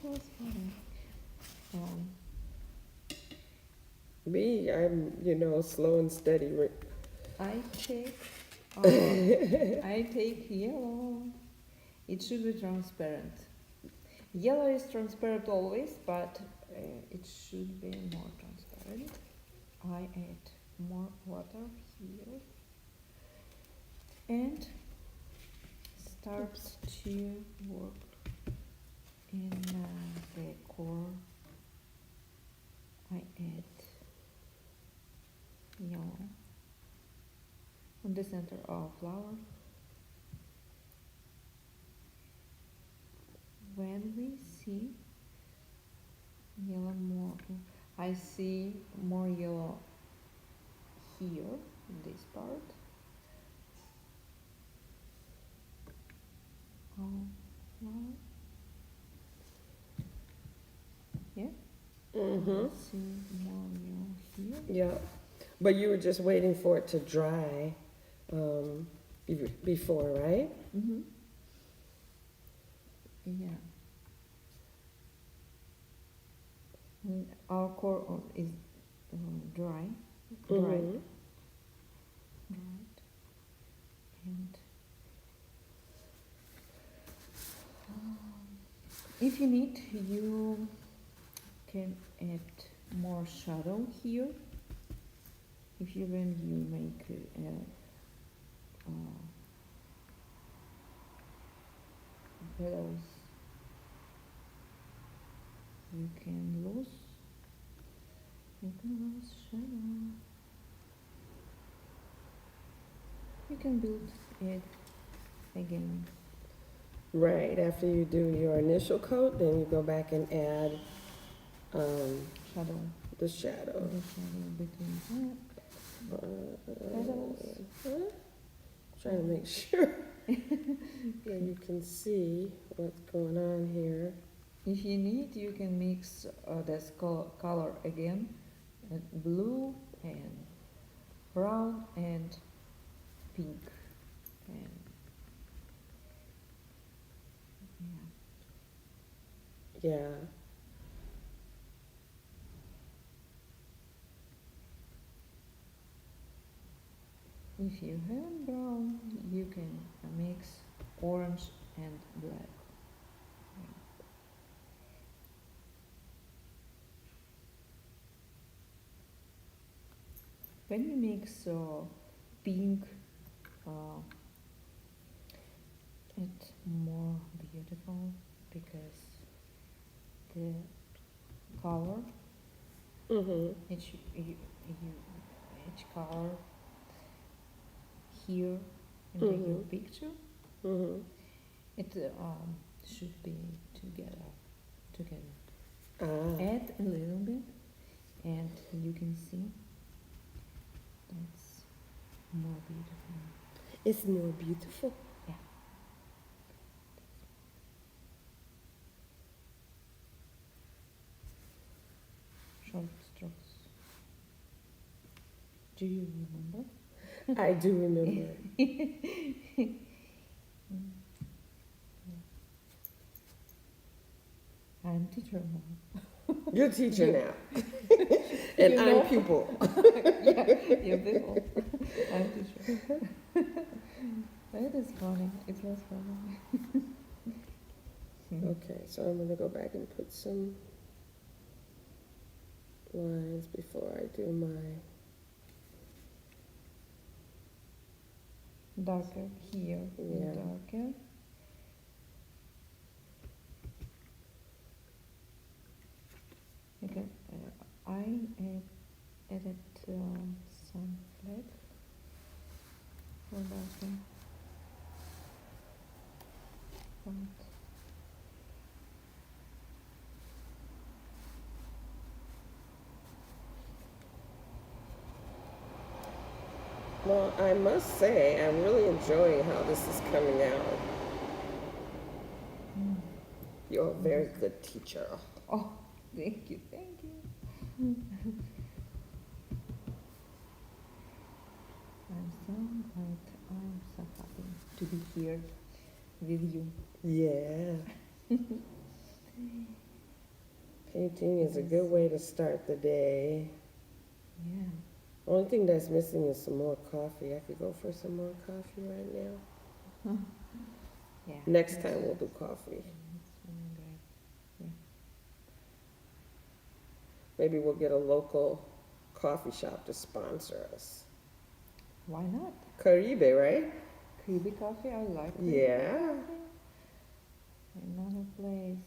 was funny. Me, I'm, slow and steady. I take yellow. It should be transparent. Yellow is transparent always, but it should be more transparent. I add more water here and start to work in the core. I add yellow on the center of flower. When we see yellow more, I see more yellow here in this part. Well, yeah. Mm-hmm. See more mural here. Yeah. But you were just waiting for it to dry before, right? Mm-hmm. Yeah. And our core is dry, dried, Mm-hmm. dried, and if you need, you can add more shadow here. If you when you make shadows, you can lose shadow. You can build it again. Right. After you do your initial coat, then you go back and add Shadow. the shadow. The shadow between petals. Trying to make sure that you can see what's going on here. If you need, you can mix this color again, blue and brown and pink. And yeah. Yeah. If you have brown, you can mix orange and black. When you mix pink, it's more beautiful because the color, Mm-hmm. each color here in your picture, Mm-hmm. it should be together. Ah. Add a little bit, and you can see that's more beautiful. It's more beautiful. Yeah. Short strokes. Do you remember? I do remember. I'm teacher now. You're teacher now. And You know? I'm pupil. Yeah, you're pupil. I'm teacher. It is funny. It was funny. Okay, so I'm gonna go back and put some lines before I do my. Darker here. Yeah. Darker. Okay. I added some flag for darker. Right. Well, I must say, I'm really enjoying how this is coming out. You're a very good teacher. Oh, thank you. I'm so happy to be here with you. Yeah. Painting is a good way to start the day. Yeah. Only thing that's missing is some more coffee. I could go for some more coffee right now. Yeah. Next time we'll do coffee. It's really great. Yeah. Maybe we'll get a local coffee shop to sponsor us. Why not? Caribe, right? Caribe coffee, I like Caribe Yeah. coffee. Another place,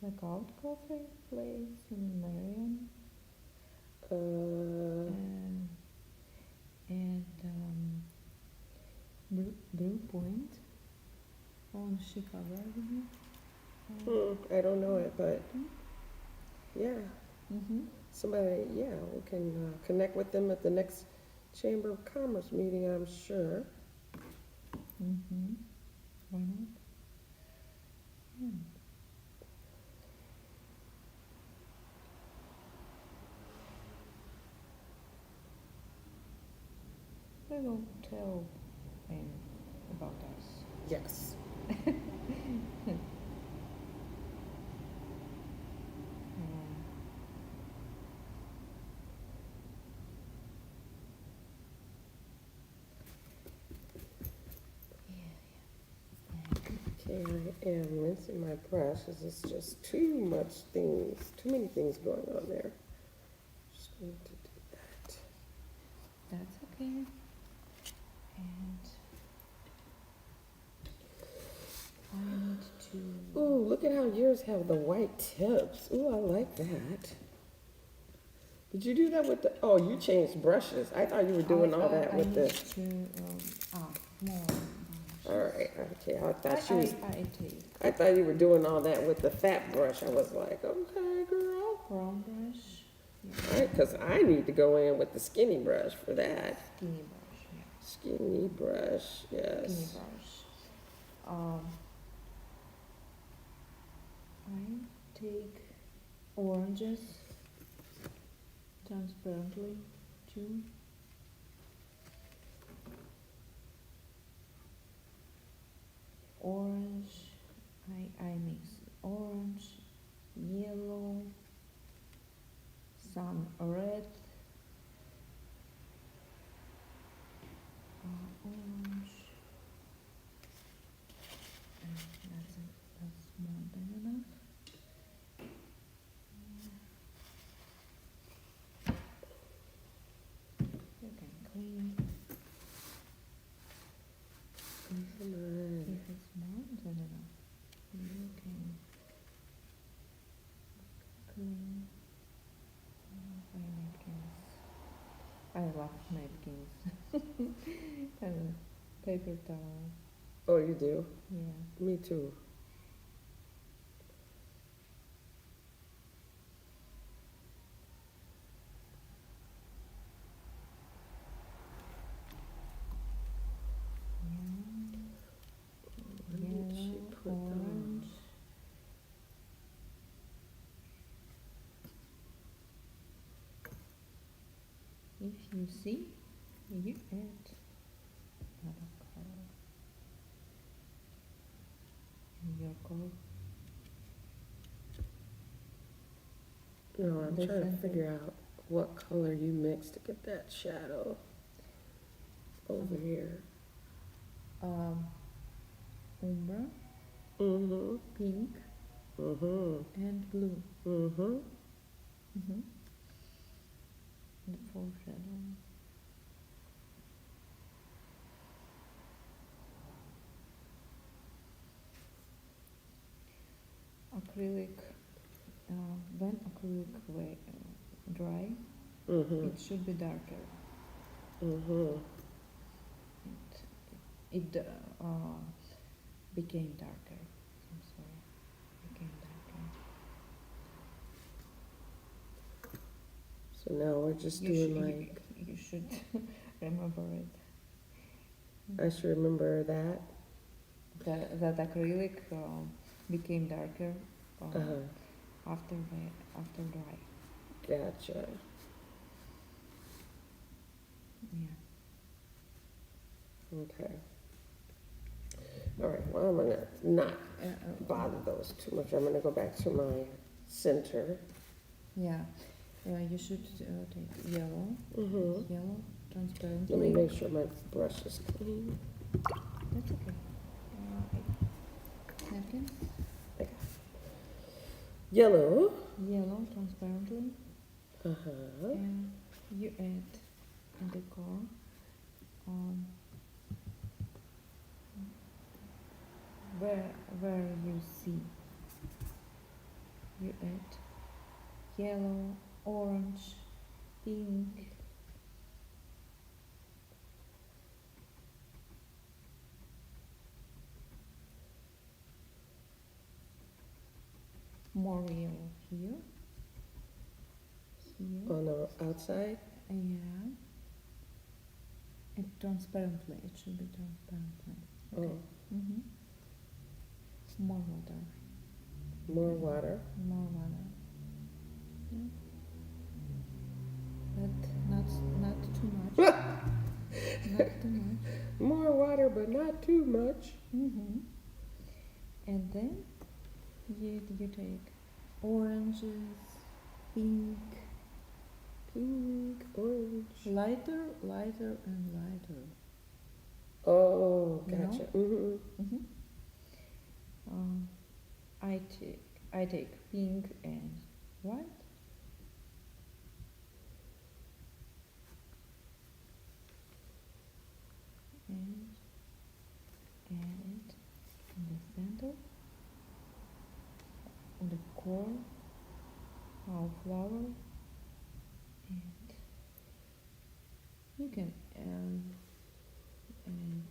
Lookout Coffee place in Marion. And Brew Point on Chicago Avenue. I don't know it, but yeah. Mm-hmm. Somebody, yeah, we can connect with them at the next Chamber of Commerce meeting, I'm sure. Mm-hmm. Why not? Yeah. We will tell him about us. Yes. Okay, I am rinsing my brush. It's just too many things going on there. Just need to do that. That's okay. And I need to. Ooh, look at how yours have the white tips. Ooh, I like that. Did you do that with the, oh, you changed brushes. I thought you were doing all that with I the, need to more. all right, okay, I thought she was, I take I thought you were doing all that with the fat brush. I was like, okay, girl. brown brush. All right, because I need to go in with the skinny brush for that. Skinny brush. Yeah. Skinny brush, yes. Skinny brush. I take oranges transparently too. Orange, I mix orange, yellow, some red, orange, and that's more than enough. You can clean Come on. if it's more than enough. You can clean by napkins. I love napkins and paper towel. Oh, you do? Yeah. Me too. What did she Yellow, put down? orange. If you see, you add another color. And your color. No, I'm trying to Different. figure out what color you mixed to get that shadow over here. Umbra, Mm-hmm. pink, Mm-hmm. and blue. Mm-hmm. Mm-hmm. The foreshadow. Acrylic. When acrylic dry, Mm-hmm. it should be darker. Mm-hmm. It became darker. I'm sorry, became darker. So now we're just You doing should, like, you should remember it. I should remember that. That acrylic became darker Uh-huh. after dry. Gotcha. Yeah. Okay. All right, well, I'm gonna not bother Uh, those too much. I'm gonna go back to my center. yeah. You should take yellow. Mm-hmm. Yellow transparently. Let me make sure my brush is clean. That's okay. Napkin. Okay. Yellow. Yellow transparently. Uh-huh. And you add a decor where you see. You add yellow, orange, pink. More yellow here. Here. On the outside. Yeah. And transparently. It should be transparently. Oh, Mm-hmm. More water. more water. More water. Yeah. But not too much. Not too much. More water, but not too much. Mm-hmm. And then you take oranges, pink, Pink, orange. lighter, and lighter. Oh, You know? gotcha. Mm-hmm. Mm-hmm. Um, I take pink and white. And add it in the center, on the core of flower, and you can add some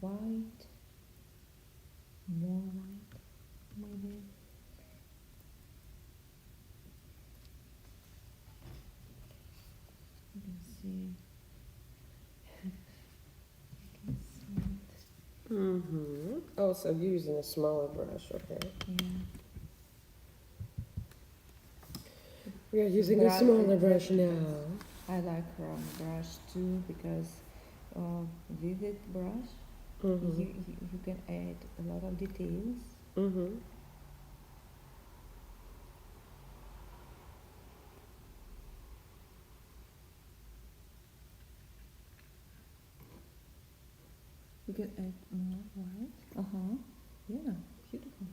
yellow, white, more white, maybe. You can see. You can see it. Mm-hmm. Oh, so you're using a smaller brush, okay. Yeah. We are using a smaller brush now. I like round brush too because with it brush Mm-hmm. you can add a lot of details. Mm-hmm. You can add more white. Uh-huh. Yeah, beautiful.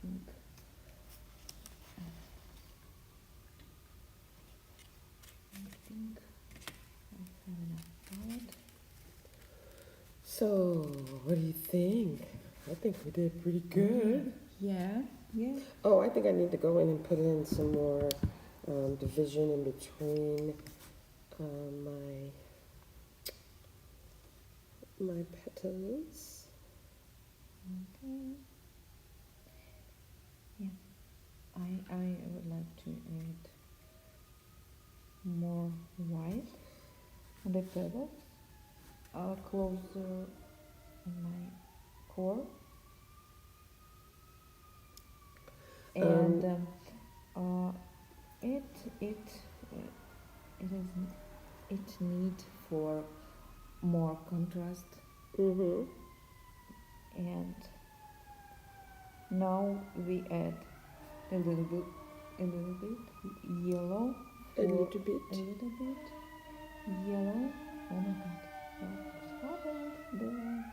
Pink. Pink. I have enough white. So, what do you think? I think we did pretty good. Yeah, yeah. Oh, I think I need to go in and put in some more division in between my petals. Okay. Yeah. I would like to add more white on the petals, closer in my core, and it is it need for more contrast, Mm-hmm. and now we add a little bit yellow, A little bit. yellow. Oh my god, what happened there?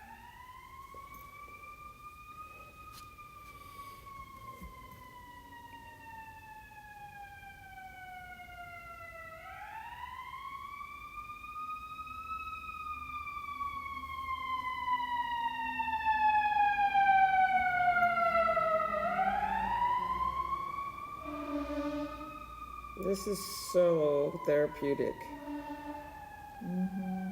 This is so therapeutic. Mm-hmm.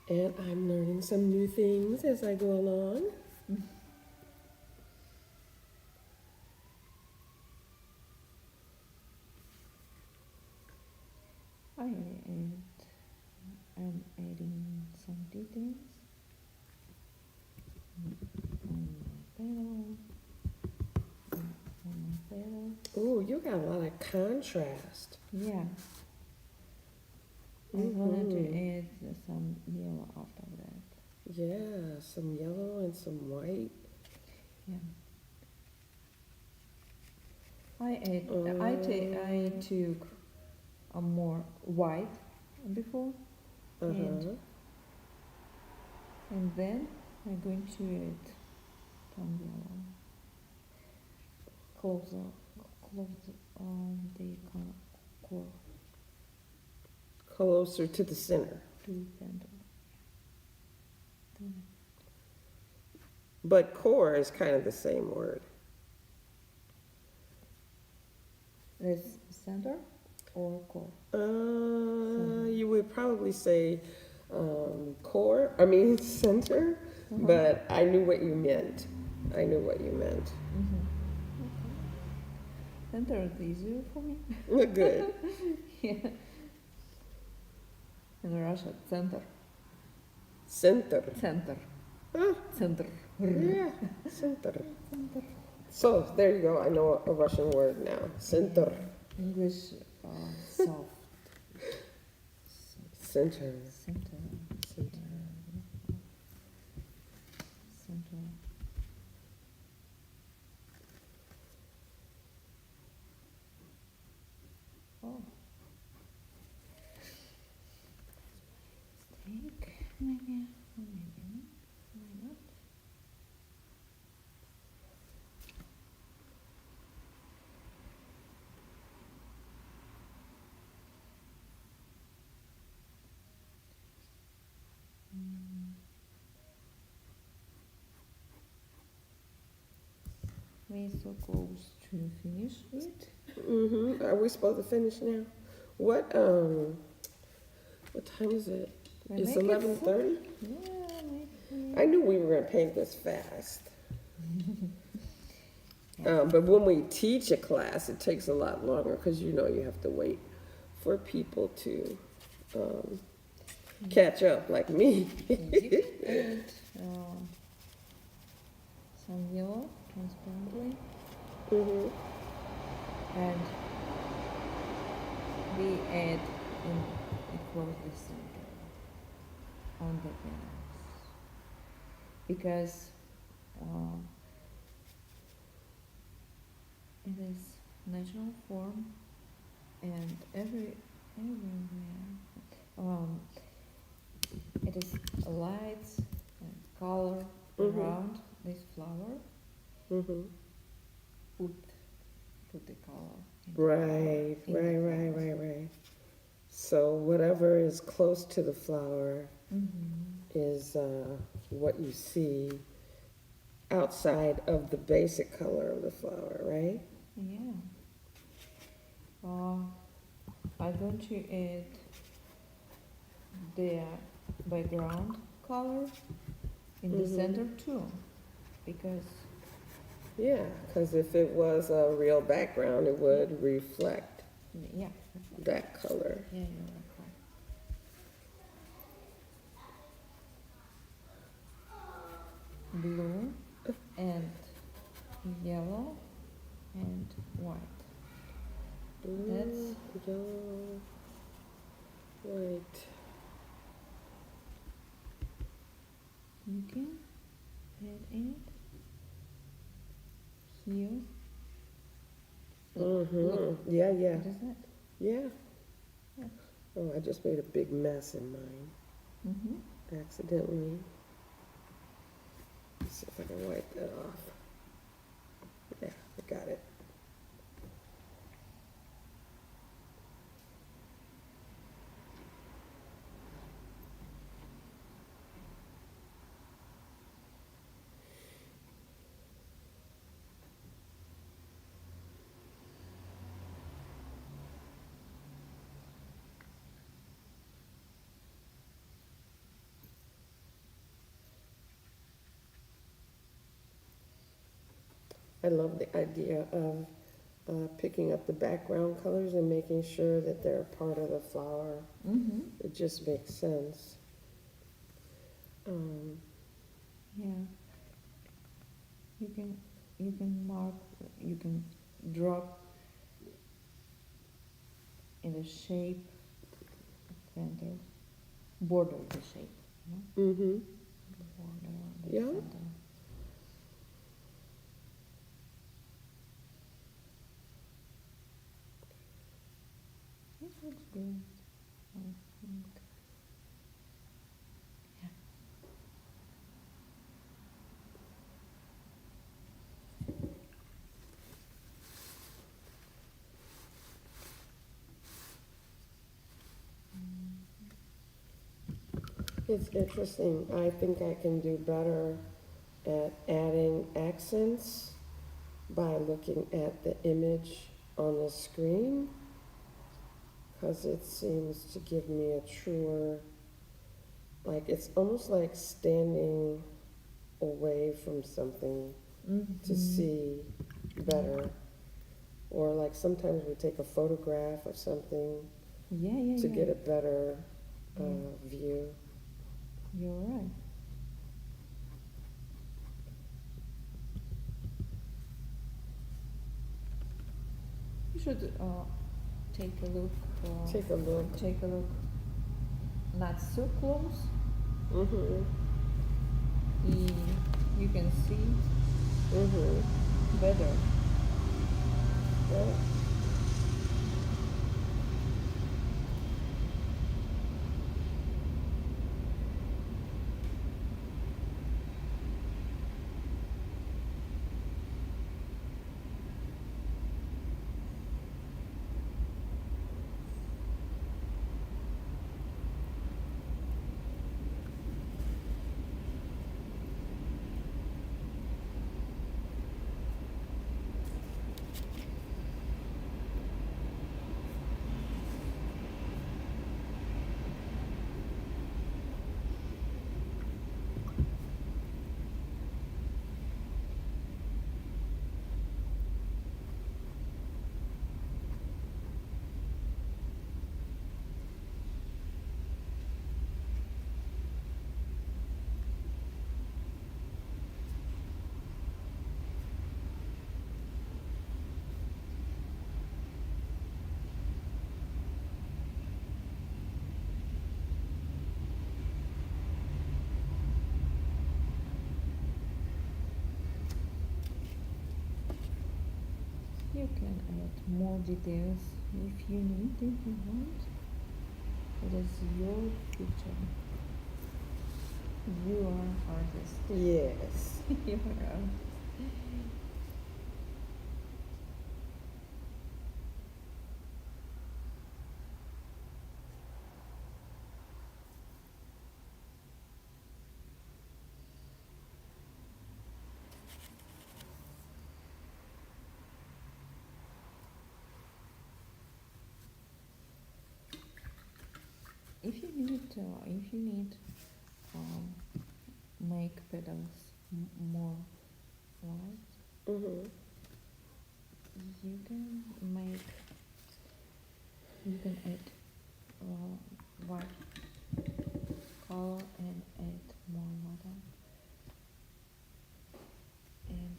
And I'm learning some new things as I go along. I'm adding some details on my petal. Ooh, you got a lot of contrast. Yeah. I Mm-hmm. wanted to add some yellow after that. Yeah, some yellow and some white. Yeah. I took a more white before, Uh-huh. and then I'm going to add some yellow closer on the core Closer to the center. to the center. But core is kind of the same word. Is center or core? You would probably say core, I mean center, but I knew what you meant. I knew what you meant. Okay. Center is easier for me. Good. Yeah. In Russia, center. Center. Center. Ah, Center. yeah, center. Center. So there you go. I know a Russian word now. Center. English, soft. Center. Center. Center. Center. Oh. Mistake, maybe. Or maybe not. Why not? We're so close to finish it. Are we supposed to finish now? What time is it? We It's make it 11:30. Yeah, maybe. I knew we were gonna paint this fast. But when we teach a class, it takes a lot longer because you know you have to wait for people to catch up, like me. And some yellow transparently, Mhm. and we add in across the center on the canvas because it is natural form and everywhere it is lights and color around this flower. Mhm. Put the color in Right. in the Right. canvas. Right. So whatever is close to the flower Mm-hmm. is what you see outside of the basic color of the flower, right? Yeah. I'm going to add the background color in the center too, because Yeah, because if it was a real background, it would reflect yeah, that color. yeah, you're right. Blue and yellow and white. That's Yellow, white. you can add in it here. Look, Yeah. what is that? Yeah. Yeah. Oh, I just made a big mess in mine Mm-hmm. accidentally. Let's see if I can wipe that off. Yeah, I got it. I love the idea of picking up the background colors and making sure that they're part of the flower. Mm-hmm. It just makes sense. Yeah. You can mark, you can drop in the shape center, border the shape, you know? Mm-hmm. Border the Yeah. center. This looks good, I think. Yeah. It's interesting. I think I can do better at adding accents by looking at the image on the screen because it seems to give me a truer, like it's almost like standing away from something to Mhm. see better. Or like sometimes we take a photograph of something Yeah, yeah, to yeah. get a better Yeah. view. You're right. You should take a look. Take a look. Take a look. Not so close. Mm-hmm. You can see Mm-hmm. better. Yeah. You can add more details if you need, if you want. It is your picture. You are artist. Yes. You are artist. If you need, um, make petals more white. Mm-hmm. You can make. You can add white color and add more water and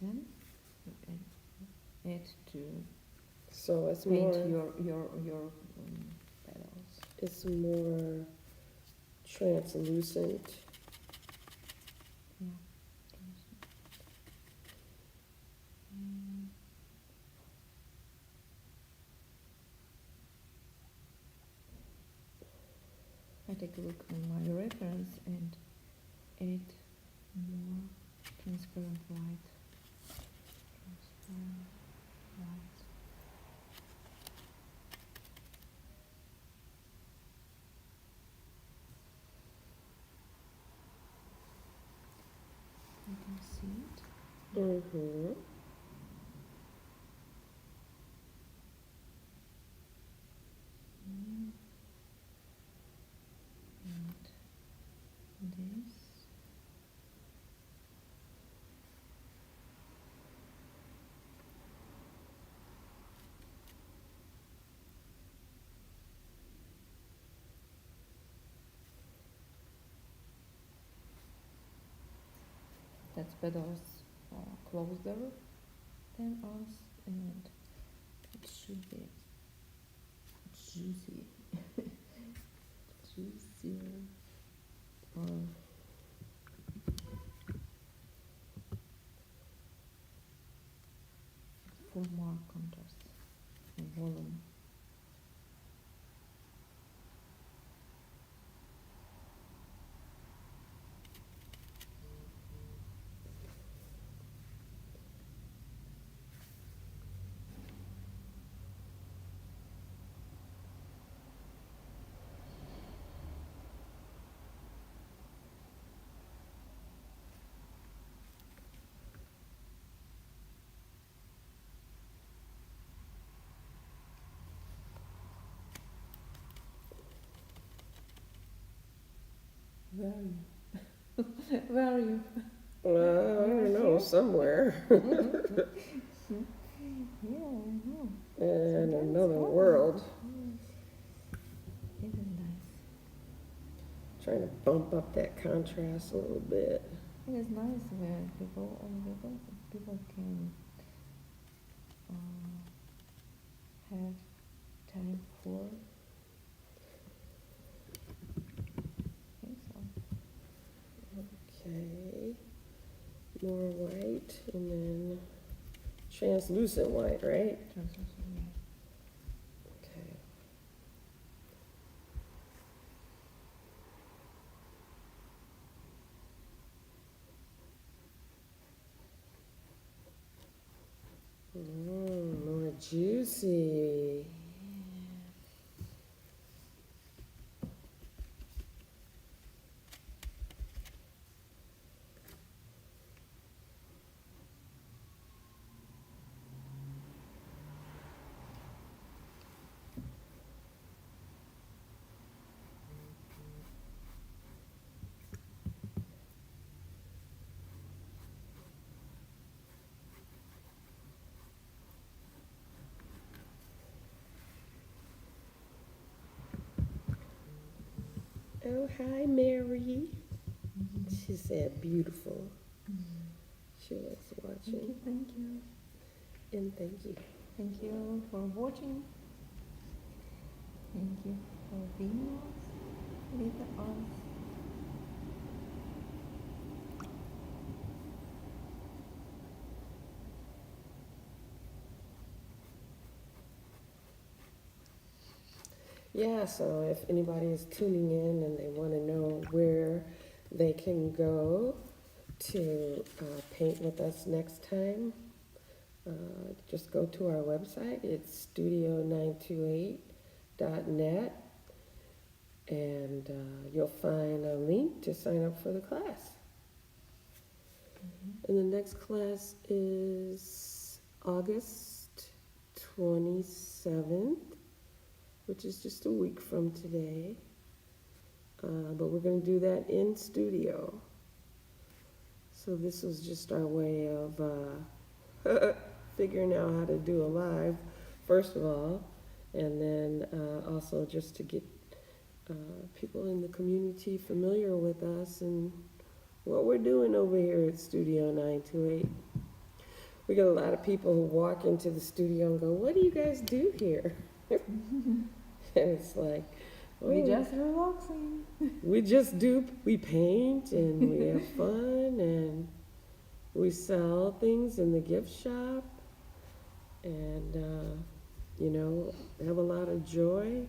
then you add to So it's paint more. your petals. It's more translucent. Yeah. Mm, I take a look on my reference and add more transparent white. Transparent white. You can see it. Mm-hmm. Mm. And this. That's petals closer than us, and it should be juicy, juicier, or for more contrast and volume. Where are you? Where are you? I don't know, somewhere. Yeah, I know. In Sometimes another fun. world. Isn't nice? Trying to bump up that contrast a little bit. It is nice when people can have time for. I think so. Okay. More white and then translucent white, right? Translucent, yeah. Okay. More juicy. Oh, hi, Mary. She said beautiful. She was watching. Thank you. And thank you. Thank you for watching. Thank you for being with us. Yeah, so if anybody is tuning in and they want to know where they can go to paint with us next time, just go to our website. It's studio928.net, and you'll find a link to sign up for the class. And the next class is August 27th, which is just a week from today. But we're going to do that in studio. So this was just our way of figuring out how to do a live, first of all, and then also just to get people in the community familiar with us and what we're doing over here at Studio 928. We get a lot of people who walk into the studio and go, "What do you guys do here?" And it's like, We "Oh, just relaxing. we paint and we have fun and we sell things in the gift shop and, have a lot of joy.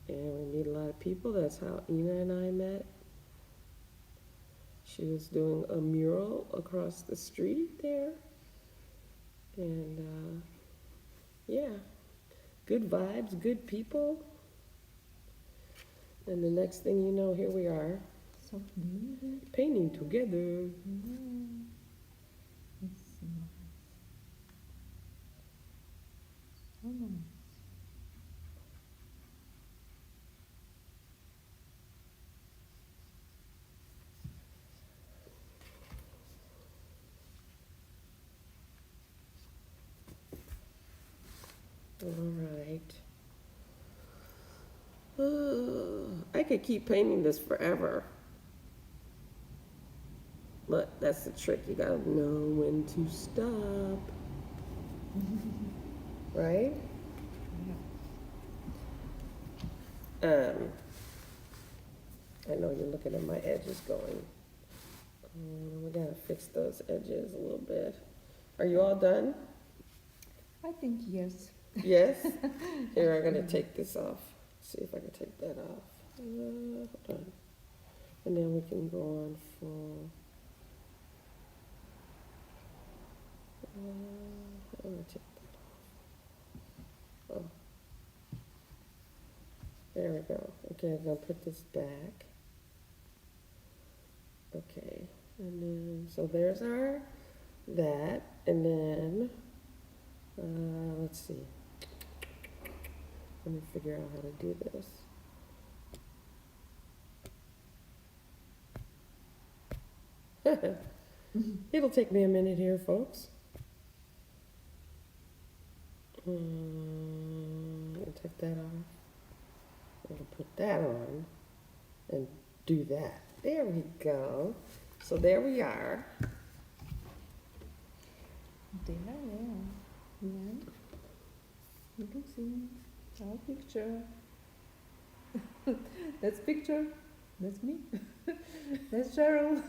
And we meet a lot of people. That's how Ina and I met. She was doing a mural across the street there. And, yeah, good vibes, good people. And the next thing you know, here we are, So good. painting together. Yeah. It's nice. So nice. All right. I could keep painting this forever. But that's the trick. You gotta know when to stop. Right? I know you're looking at my edges going, we gotta fix those edges a little bit. Are you all done? I think yes. Yes? Here, I'm gonna take this off. See if I can take that off. Hold on. And then we can go on for, I'm gonna take that off. Oh. There we go. Okay, I'm gonna put this back. Okay, and then, so there's our, that, and then, let's see. Let me figure out how to do this. It'll take me a minute here, folks. I'll take that off. I'll put that on and do that. There we go. So there we are. There, yeah. You can see our picture. That's picture. That's me. That's Cheryl.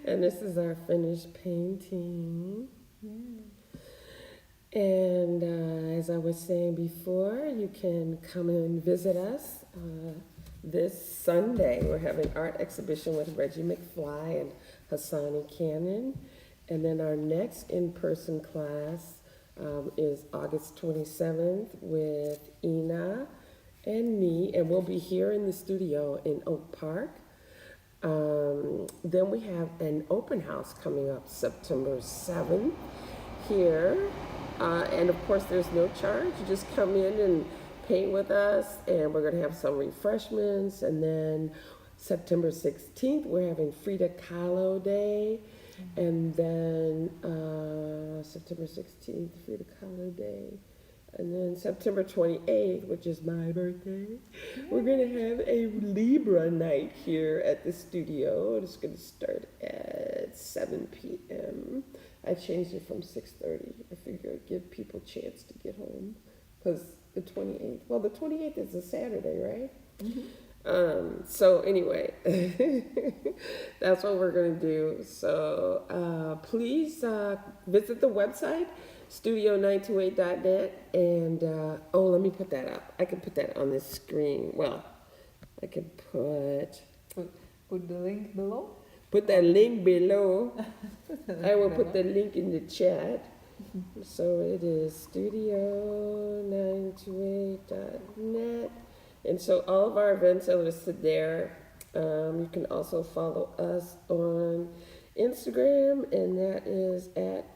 And this is our finished painting. Yeah. And as I was saying before, you can come and visit us this Sunday. We're having art exhibition with Reggie McFly and Hassani Cannon. And then our next in-person class is August 27th with Ina and me. And we'll be here in the studio in Oak Park. Then we have an open house coming up September 7th here. And of course, there's no charge. You just come in and paint with us, and we're going to have some refreshments. And then September 16th, we're having Frida Kahlo Day. And then September 16th, Frida Kahlo Day. And then September 28th, which is my birthday, we're going to have a Libra night here at the studio. It's going to start at 7 p.m. I changed it from 6:30. I figure I'd give people a chance to get home. Because the 28th, well, the 28th is a Saturday, right? Mm-hmm. So anyway, that's what we're going to do. So please visit the website, Studio928.net. And, let me put that up. I can put that on this screen. Well, I can put the link below. Put that link below. I will put the link in the chat. So it is Studio928.net. And so all of our events are listed there. You can also follow us on Instagram, and that is at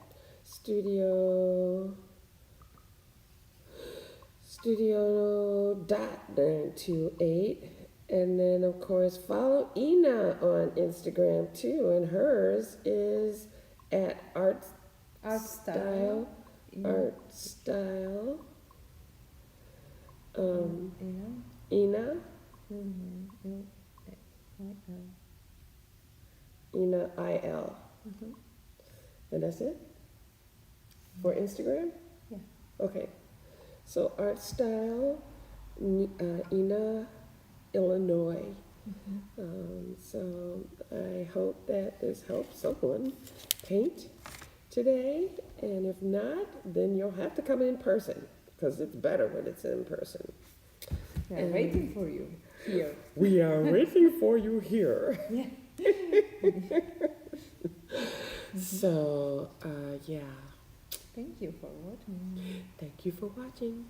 Studio.928. And then, of course, follow Ina on Instagram, too. And hers is at Art Style. Art Style. Ina. Ina IL. And that's it? For Instagram? Yeah. Okay. So Art Style, Ina, Illinois. So I hope that this helps someone paint today. And if not, then you'll have to come in person, because it's better when it's in person. We're waiting for you here. We are waiting for you here. Yeah. So, yeah. Thank you for watching. Thank you for watching.